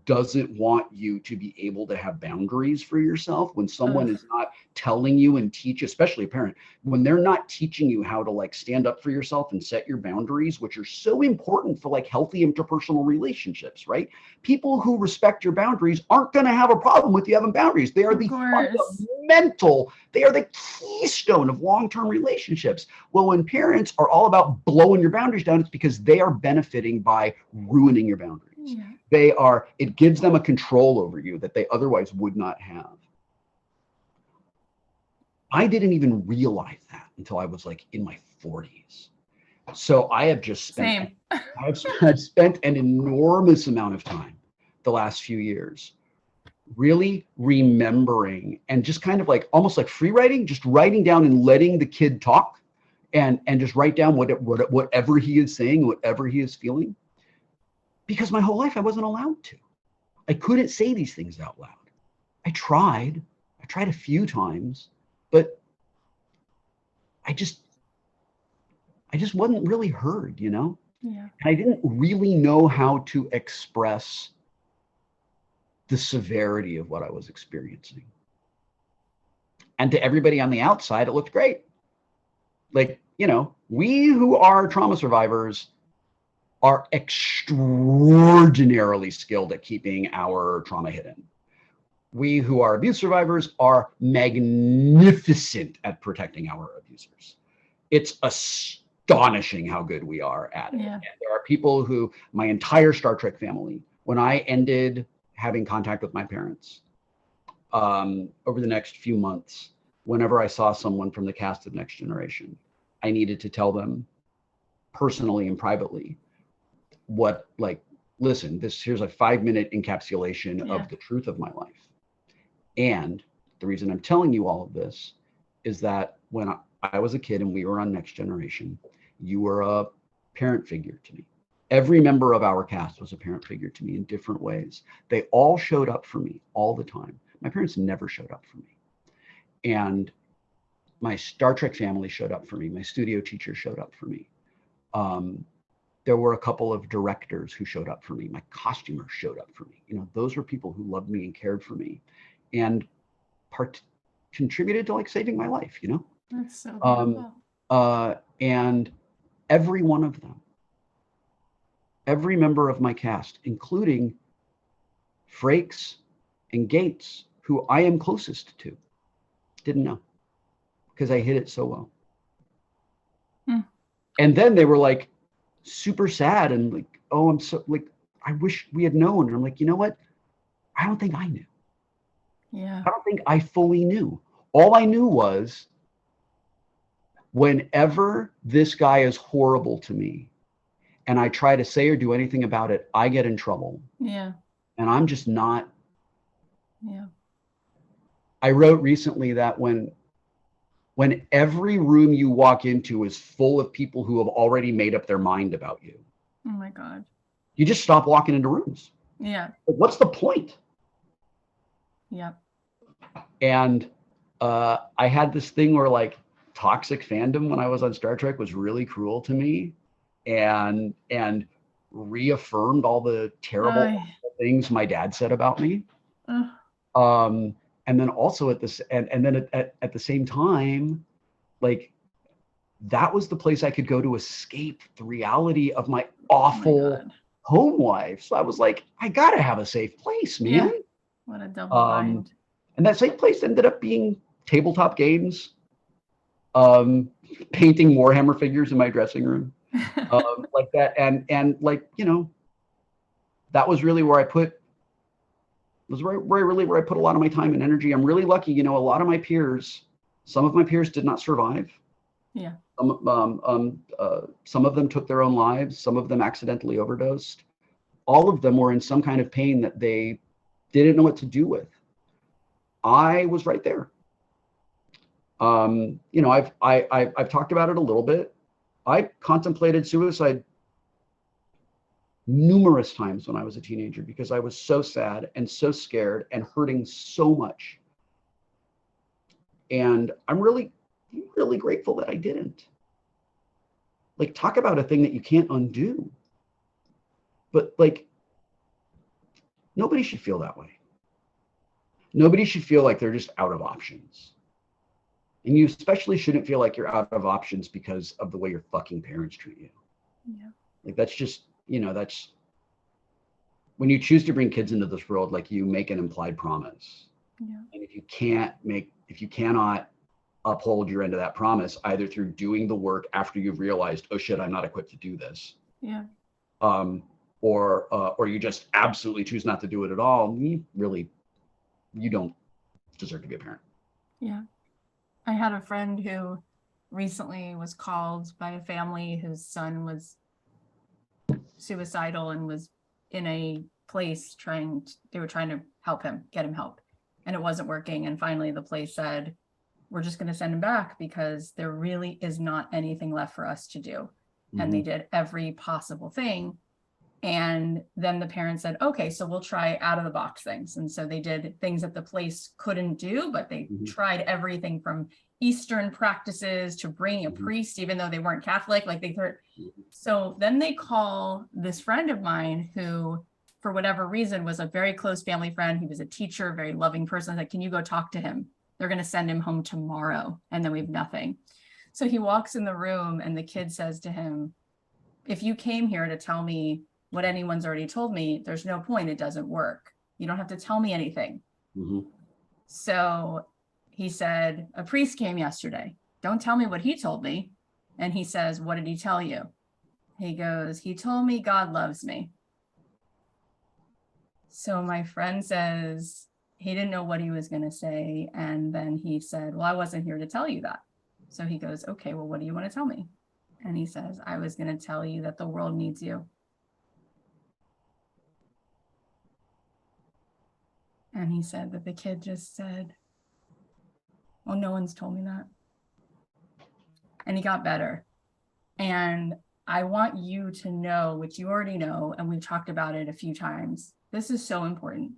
doesn't want you to be able to have boundaries for yourself, when someone is not telling you and teach, especially a parent, when they're not teaching you how to like stand up for yourself and set your boundaries, which are so important for like healthy interpersonal relationships, right? People who respect your boundaries aren't going to have a problem with you having boundaries. They are the fundamental, they are the keystone of long-term relationships. Well, when parents are all about blowing your boundaries down, it's because they are benefiting by ruining your boundaries. Yeah. It gives them a control over you that they otherwise would not have. I didn't even realize that until I was like in my 40s. So I have just spent, I've spent an enormous amount of time the last few years really remembering and just kind of like almost like free writing, just writing down and letting the kid talk and just write down whatever he is saying, whatever he is feeling. Because my whole life I wasn't allowed to. I couldn't say these things out loud. I tried a few times, but I just wasn't really heard, you know? Yeah. And I didn't really know how to express the severity of what I was experiencing. And to everybody on the outside, it looked great. Like, you know, we who are trauma survivors are extraordinarily skilled at keeping our trauma hidden. We who are abuse survivors are magnificent at protecting our abusers. It's astonishing how good we are at it. Yeah. And there are people who, my entire Star Trek family, when I ended having contact with my parents, over the next few months, whenever I saw someone from the cast of Next Generation, I needed to tell them personally and privately, what, like, listen, here's a 5-minute encapsulation of the truth of my life. And the reason I'm telling you all of this is that when I was a kid and we were on Next Generation, you were a parent figure to me. Every member of our cast was a parent figure to me in different ways. They all showed up for me all the time. My parents never showed up for me. And my Star Trek family showed up for me. My studio teacher showed up for me. there were a couple of directors who showed up for me. My costumers showed up for me. You know, those were people who loved me and cared for me, and contributed to like saving my life. You know, That's so beautiful. And every one of them, every member of my cast, including Frakes and Gates, who I am closest to, didn't know because I hid it so well. And then they were like super sad and like, oh, I'm so like, I wish we had known. And I'm like, you know what? I don't think I knew. Yeah. I don't think I fully knew. All I knew was whenever this guy is horrible to me and I try to say or do anything about it, I get in trouble. Yeah. And I'm just not. Yeah. I wrote recently that when every room you walk into is full of people who have already made up their mind about you, Oh my God. you just stop walking into rooms. Yeah. Like, what's the point? Yeah. And I had this thing where like toxic fandom when I was on Star Trek was really cruel to me, and reaffirmed all the terrible things my dad said about me. And then also at this, and then at the same time, like that was the place I could go to escape the reality of my awful home life. So I was like, I gotta have a safe place, man. Yeah. What a double bind. And that safe place ended up being tabletop games, painting Warhammer figures in my dressing room, like that, and like, you know, that was really where I put. Was where I put a lot of my time and energy. I'm really lucky, you know, a lot of my peers, some of my peers did not survive. Yeah. Some of them took their own lives. Some of them accidentally overdosed. All of them were in some kind of pain that they didn't know what to do with. I was right there. You know, I've talked about it a little bit. I contemplated suicide numerous times when I was a teenager because I was so sad and so scared and hurting so much. And I'm really, really grateful that I didn't. Like, talk about a thing that you can't undo. But like, nobody should feel that way. Nobody should feel like they're just out of options. And you especially shouldn't feel like you're out of options because of the way your fucking parents treat you. Yeah. Like, that's just, you know, that's when you choose to bring kids into this world, like you make an implied promise. Yeah. And if you cannot uphold your end of that promise, either through doing the work after you've realized, oh shit, I'm not equipped to do this. Yeah. Or you just absolutely choose not to do it at all, you don't deserve to be a parent. Yeah. I had a friend who recently was called by a family whose son was suicidal and was in a place they were trying to help him, get him help, and it wasn't working. And finally the place said, we're just going to send him back because there really is not anything left for us to do. Mm-hmm. And they did every possible thing. And then the parents said, okay, so we'll try out of the box things. And so they did things that the place couldn't do, but they tried everything from Eastern practices to bringing a priest, even though they weren't Catholic, like they heard. So then they call this friend of mine who, for whatever reason, was a very close family friend. He was a teacher, very loving person. Like, can you go talk to him? They're going to send him home tomorrow. And then we have nothing. So he walks in the room and the kid says to him, if you came here to tell me what anyone's already told me, there's no point. It doesn't work. You don't have to tell me anything. So he said, a priest came yesterday. Don't tell me what he told me. And he says, what did he tell you? He goes, he told me God loves me. So my friend says he didn't know what he was going to say. And then he said, well, I wasn't here to tell you that. So he goes, okay, well, what do you want to tell me? And he says, I was going to tell you that the world needs you. And he said that the kid just said, well, no one's told me that. And he got better. And I want you to know, which you already know, and we've talked about it a few times, this is so important.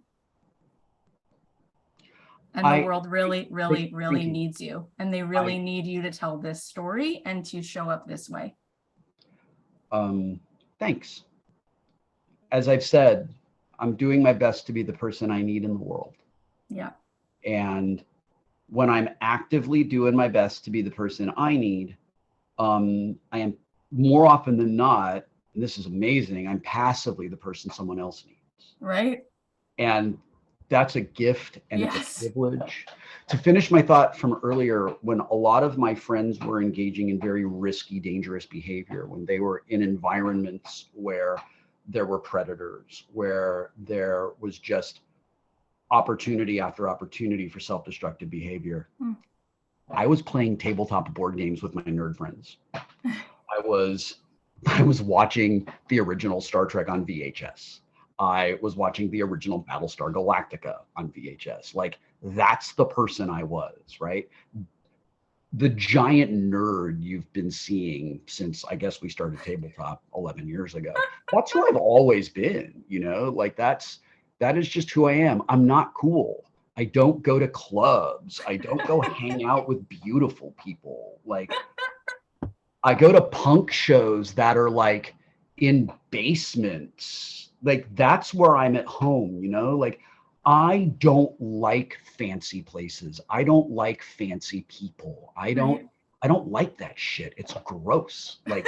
And the world really, really, really needs you. And they really need you to tell this story and to show up this way. thanks. As I've said, I'm doing my best to be the person I need in the world. Yeah. And when I'm actively doing my best to be the person I need, I am more often than not, and this is amazing, I'm passively the person someone else needs. Right. And that's a gift and it's a Yes. privilege. To finish my thought from earlier, when a lot of my friends were engaging in very risky, dangerous behavior, when they were in environments where there were predators, where there was just opportunity after opportunity for self-destructive behavior, I was playing tabletop board games with my nerd friends. I was watching the original Star Trek on VHS. I was watching the original Battlestar Galactica on VHS. Like, that's the person I was, right? The giant nerd you've been seeing since, I guess, we started tabletop 11 years ago. That's who I've always been, you know, like that is just who I am. I'm not cool. I don't go to clubs. I don't go hang out with beautiful people. Like, I go to punk shows that are like in basements. Like, that's where I'm at home, you know? Like, I don't like fancy places. I don't like fancy people. I don't like that shit. It's gross. Like,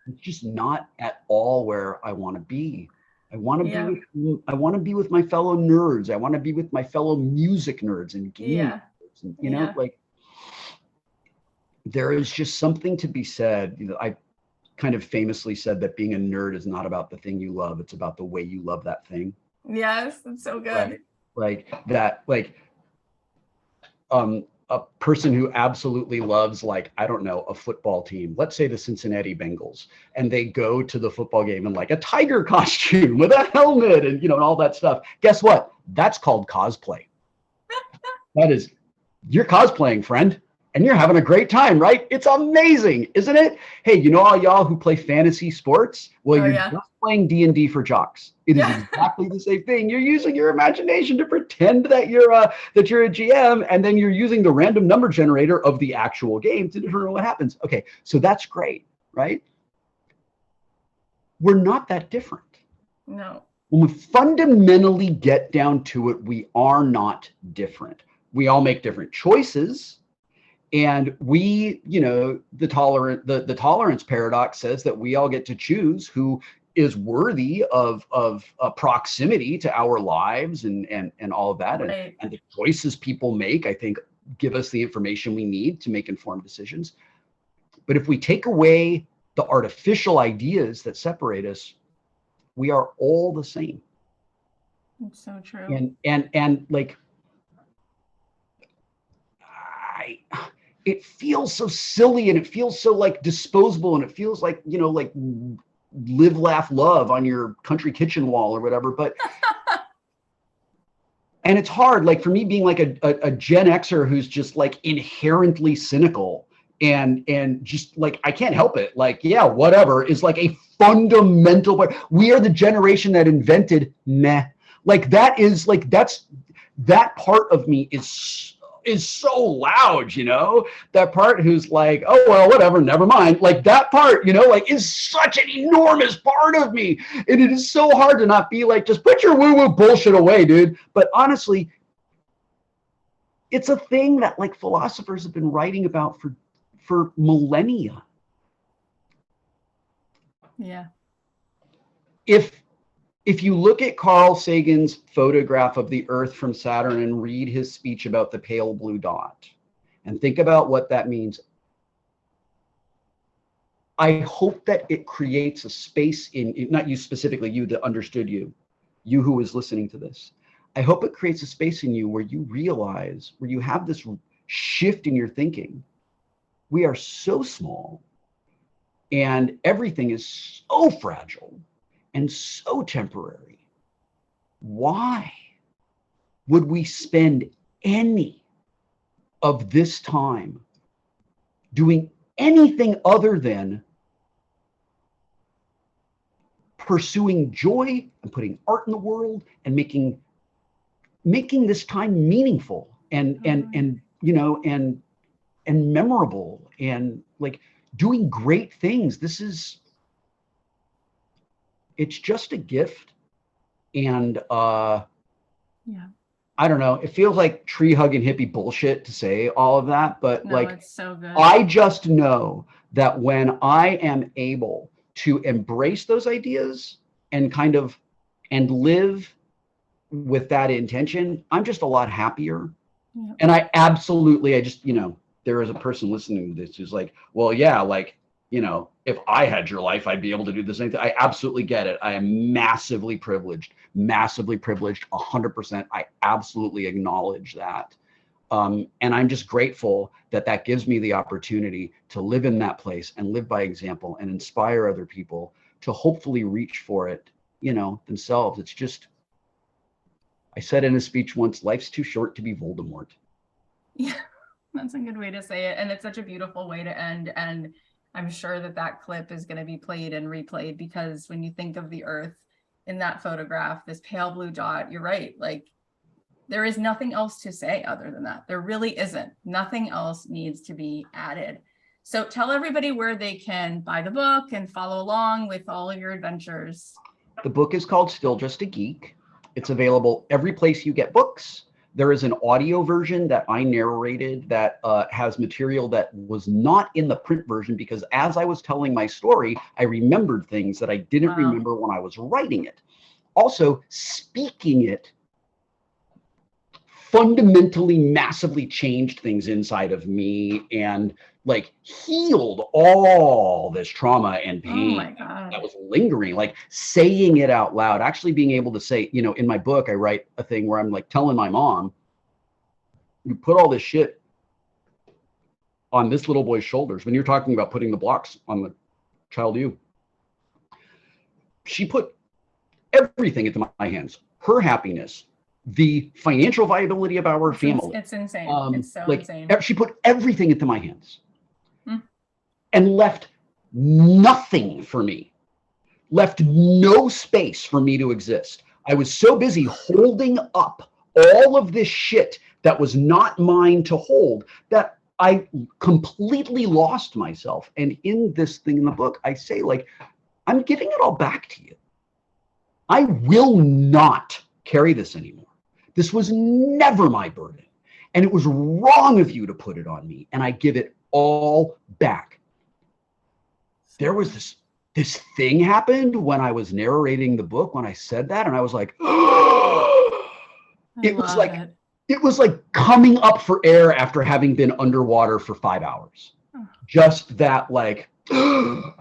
it's just not at all where I want to be. I want to be with my fellow nerds. I want to be with my fellow music nerds and gaming nerds, and, you know, like, there is just something to be said. You know, I kind of famously said that being a nerd is not about the thing you love. It's about the way you love that thing. Yes, it's so good. Right? Like that, like, a person who absolutely loves, like, I don't know, a football team, let's say the Cincinnati Bengals, and they go to the football game in like a tiger costume with a helmet and, you know, and all that stuff. Guess what? That's called cosplay. That is, you're cosplaying, friend. And you're having a great time, right? It's amazing, isn't it? Hey, you know all y'all who play fantasy sports? Well, you're just playing D&D for jocks. It is exactly the same thing. You're using your imagination to pretend that you're a GM, and then you're using the random number generator of the actual game to determine what happens. Okay, so that's great, right? We're not that different. No. When we fundamentally get down to it, we are not different. We all make different choices. And we, you know, the tolerance paradox says that we all get to choose who is worthy of proximity to our lives and all of that. Right. And the choices people make, I think, give us the information we need to make informed decisions. But if we take away the artificial ideas that separate us, we are all the same. It's so true. And like, it feels so silly, and it feels so like disposable, and it feels like, you know, like live, laugh, love on your country kitchen wall or whatever. But and it's hard, like, for me being like a Gen Xer who's just like inherently cynical and just like, I can't help it. Like, yeah, whatever is like a fundamental part. We are the generation that invented meh. Like, that is like, that part of me is so loud, you know, that part who's like, oh, well, whatever, never mind. Like, that part, you know, like, is such an enormous part of me. And it is so hard to not be like, just put your woo-woo bullshit away, dude. But honestly, it's a thing that, like, philosophers have been writing about for millennia. Yeah. If you look at Carl Sagan's photograph of the Earth from Saturn and read his speech about the pale blue dot and think about what that means, I hope that it creates a space in, not you specifically, you that understood you who was listening to this. I hope it creates a space in you where you realize, where you have this shift in your thinking. We are so small and everything is so fragile and so temporary. Why would we spend any of this time doing anything other than pursuing joy and putting art in the world and making this time meaningful and you know, and memorable and like doing great things? This is it's just a gift. And Yeah. I don't know, it feels like tree hugging hippie bullshit to say all of that, but No, like, it's so good. I just know that when I am able to embrace those ideas and and live with that intention, I'm just a lot happier. Yeah. And I just, there is a person listening to this who's like, well, yeah, like, if I had your life, I'd be able to do the same thing. I absolutely get it. I am massively privileged, 100%. I absolutely acknowledge that. And I'm just grateful that that gives me the opportunity to live in that place and live by example and inspire other people to hopefully reach for it, themselves. It's just, I said in a speech once, life's too short to be Voldemort. Yeah, that's a good way to say it. And it's such a beautiful way to end. And I'm sure that that clip is going to be played and replayed, because when you think of the Earth in that photograph, this pale blue dot, you're right. Like, there is nothing else to say other than that. There really isn't. Nothing else needs to be added. So tell everybody where they can buy the book and follow along with all of your adventures. The book is called Still Just a Geek. It's available every place you get books. There is an audio version that I narrated that has material that was not in the print version, because as I was telling my story, I remembered things that I didn't remember when I was writing it. Also, speaking it fundamentally, massively changed things inside of me and like healed all this trauma and pain that was lingering. Like saying it out loud, actually being able to say, in my book, I write a thing where I'm like telling my mom, you put all this shit on this little boy's shoulders. When you're talking about putting the blocks on the child you, she put everything into my hands, her happiness, the financial viability of our family. It's insane. It's so insane. She put everything into my hands and left nothing for me, left no space for me to exist. I was so busy holding up all of this shit that was not mine to hold that I completely lost myself. And in this thing in the book, I say, like, I'm giving it all back to you. I will not carry this anymore. This was never my burden. And it was wrong of you to put it on me. And I give it all back. There was this thing happened when I was narrating the book, when I said that, and I was like, it was like coming up for air after having been underwater for 5 hours. Just that, like, oh.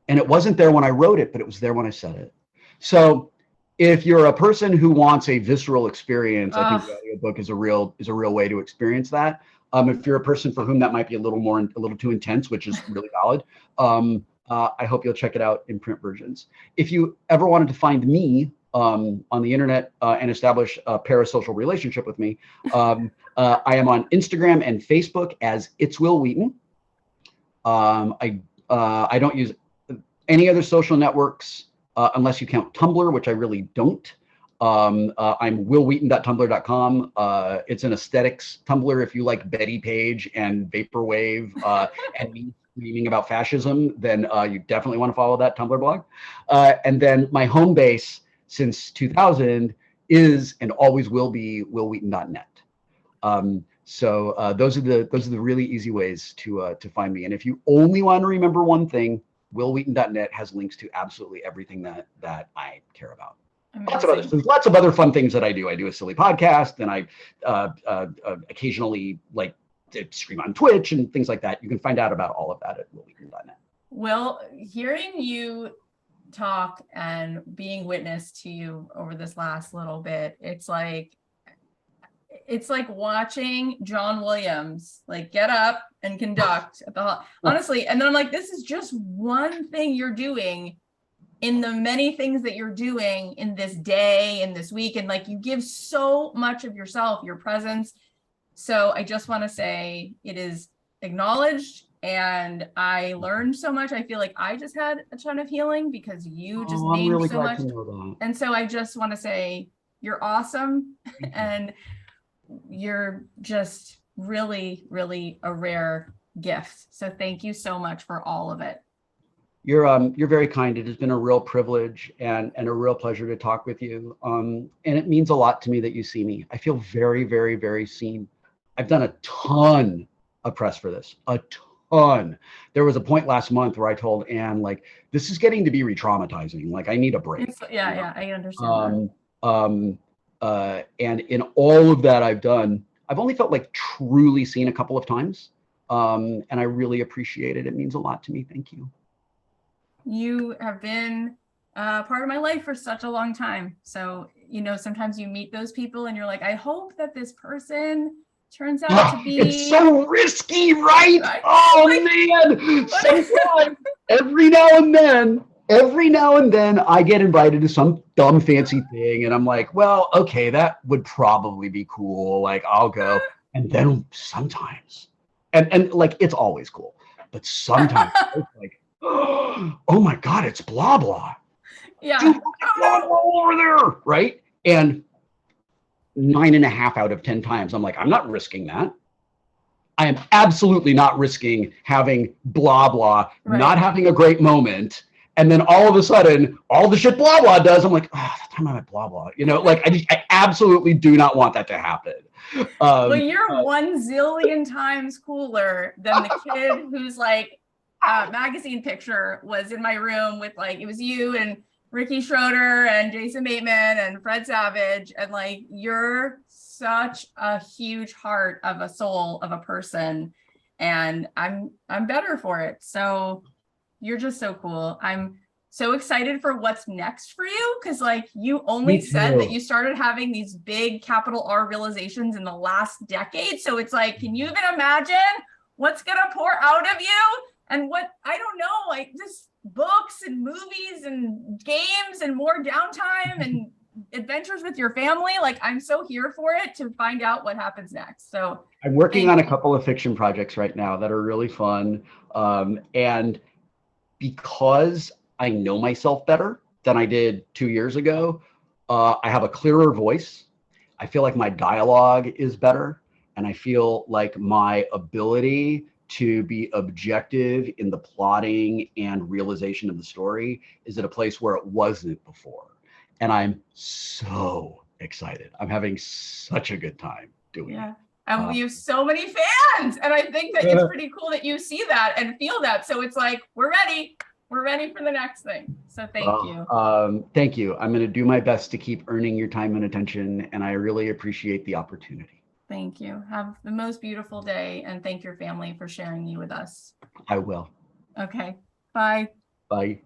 And it wasn't there when I wrote it, but it was there when I said it. So if you're a person who wants a visceral experience, I think the audiobook is a real way to experience that. If you're a person for whom that might be a little too intense, which is really valid, I hope you'll check it out in print versions. If you ever wanted to find me on the internet and establish a parasocial relationship with me, I am on Instagram and Facebook as It's Wil Wheaton. I don't use any other social networks unless you count Tumblr, which I really don't. I'm wilwheaton.tumblr.com. It's an aesthetics Tumblr. If you like Betty Page and Vaporwave and me screaming about fascism, then you definitely want to follow that Tumblr blog. And then my home base since 2000 is and always will be wilwheaton.net. So those are the really easy ways to find me. And if you only want to remember one thing, wilwheaton.net has links to absolutely everything that I care about. Amazing. Lots of other fun things that I do. I do a silly podcast, and I occasionally like stream on Twitch and things like that. You can find out about all of that at wilwheaton.net. Well, hearing you talk and being witness to you over this last little bit, it's like watching John Williams like get up and conduct at the honestly. And then I'm like, this is just one thing you're doing in the many things that you're doing in this day, in this week. And like, you give so much of yourself, your presence. So I just want to say it is acknowledged, and I learned so much. I feel like I just had a ton of healing because you just named really so much. And so I just want to say you're awesome. And you're just really, really a rare gift. So thank you so much for all of it. You're very kind. It has been a real privilege and a real pleasure to talk with you. And it means a lot to me that you see me. I feel very, very, very seen. I've done a ton of press for this, a ton. There was a point last month where I told Anne, like, this is getting to be re-traumatizing. Like, I need a break. Yeah, I understand and in all of that I've done, I've only felt like truly seen a couple of times. And I really appreciate it. It means a lot to me. Thank you. You have been part of my life for such a long time. So, sometimes you meet those people and you're like, I hope that this person turns out to be. It's so risky, right? Oh, man. Sometimes, every now and then I get invited to some dumb fancy thing and I'm like, well, okay, that would probably be cool. Like, I'll go. And then sometimes, and like, it's always cool, but sometimes it's like, oh my God, it's blah, blah. Yeah. Dude, blah, blah over there, right? And 9.5 out of 10 times, I'm like, I'm not risking that. I am absolutely not risking having blah, blah, not having a great moment. And then all of a sudden, all the shit blah, blah does, I'm like, oh, that time I'm at blah, blah. Like, I absolutely do not want that to happen. Well, you're 1 zillion times cooler than the kid who's like, magazine picture was in my room with like, it was you and Ricky Schroeder and Jason Bateman and Fred Savage. And like, you're such a huge heart of a soul of a person. And I'm better for it. So you're just so cool. I'm so excited for what's next for you. Cause like you only said that you started having these big capital R realizations in the last decade. So it's like, can you even imagine what's going to pour out of you? And what, I don't know, like just books and movies and games and more downtime and adventures with your family. Like, I'm so here for it to find out what happens next. So I'm working on a couple of fiction projects right now that are really fun. And because I know myself better than I did 2 years ago, I have a clearer voice. I feel like my dialogue is better. And I feel like my ability to be objective in the plotting and realization of the story is at a place where it wasn't before. And I'm so excited. I'm having such a good time doing it. And we have so many fans. And I think that it's pretty cool that you see that and feel that. So it's like, we're ready. We're ready for the next thing. So thank you. Thank you. I'm going to do my best to keep earning your time and attention. And I really appreciate the opportunity. Thank you. Have the most beautiful day and thank your family for sharing you with us. I will. Okay. Bye. Bye.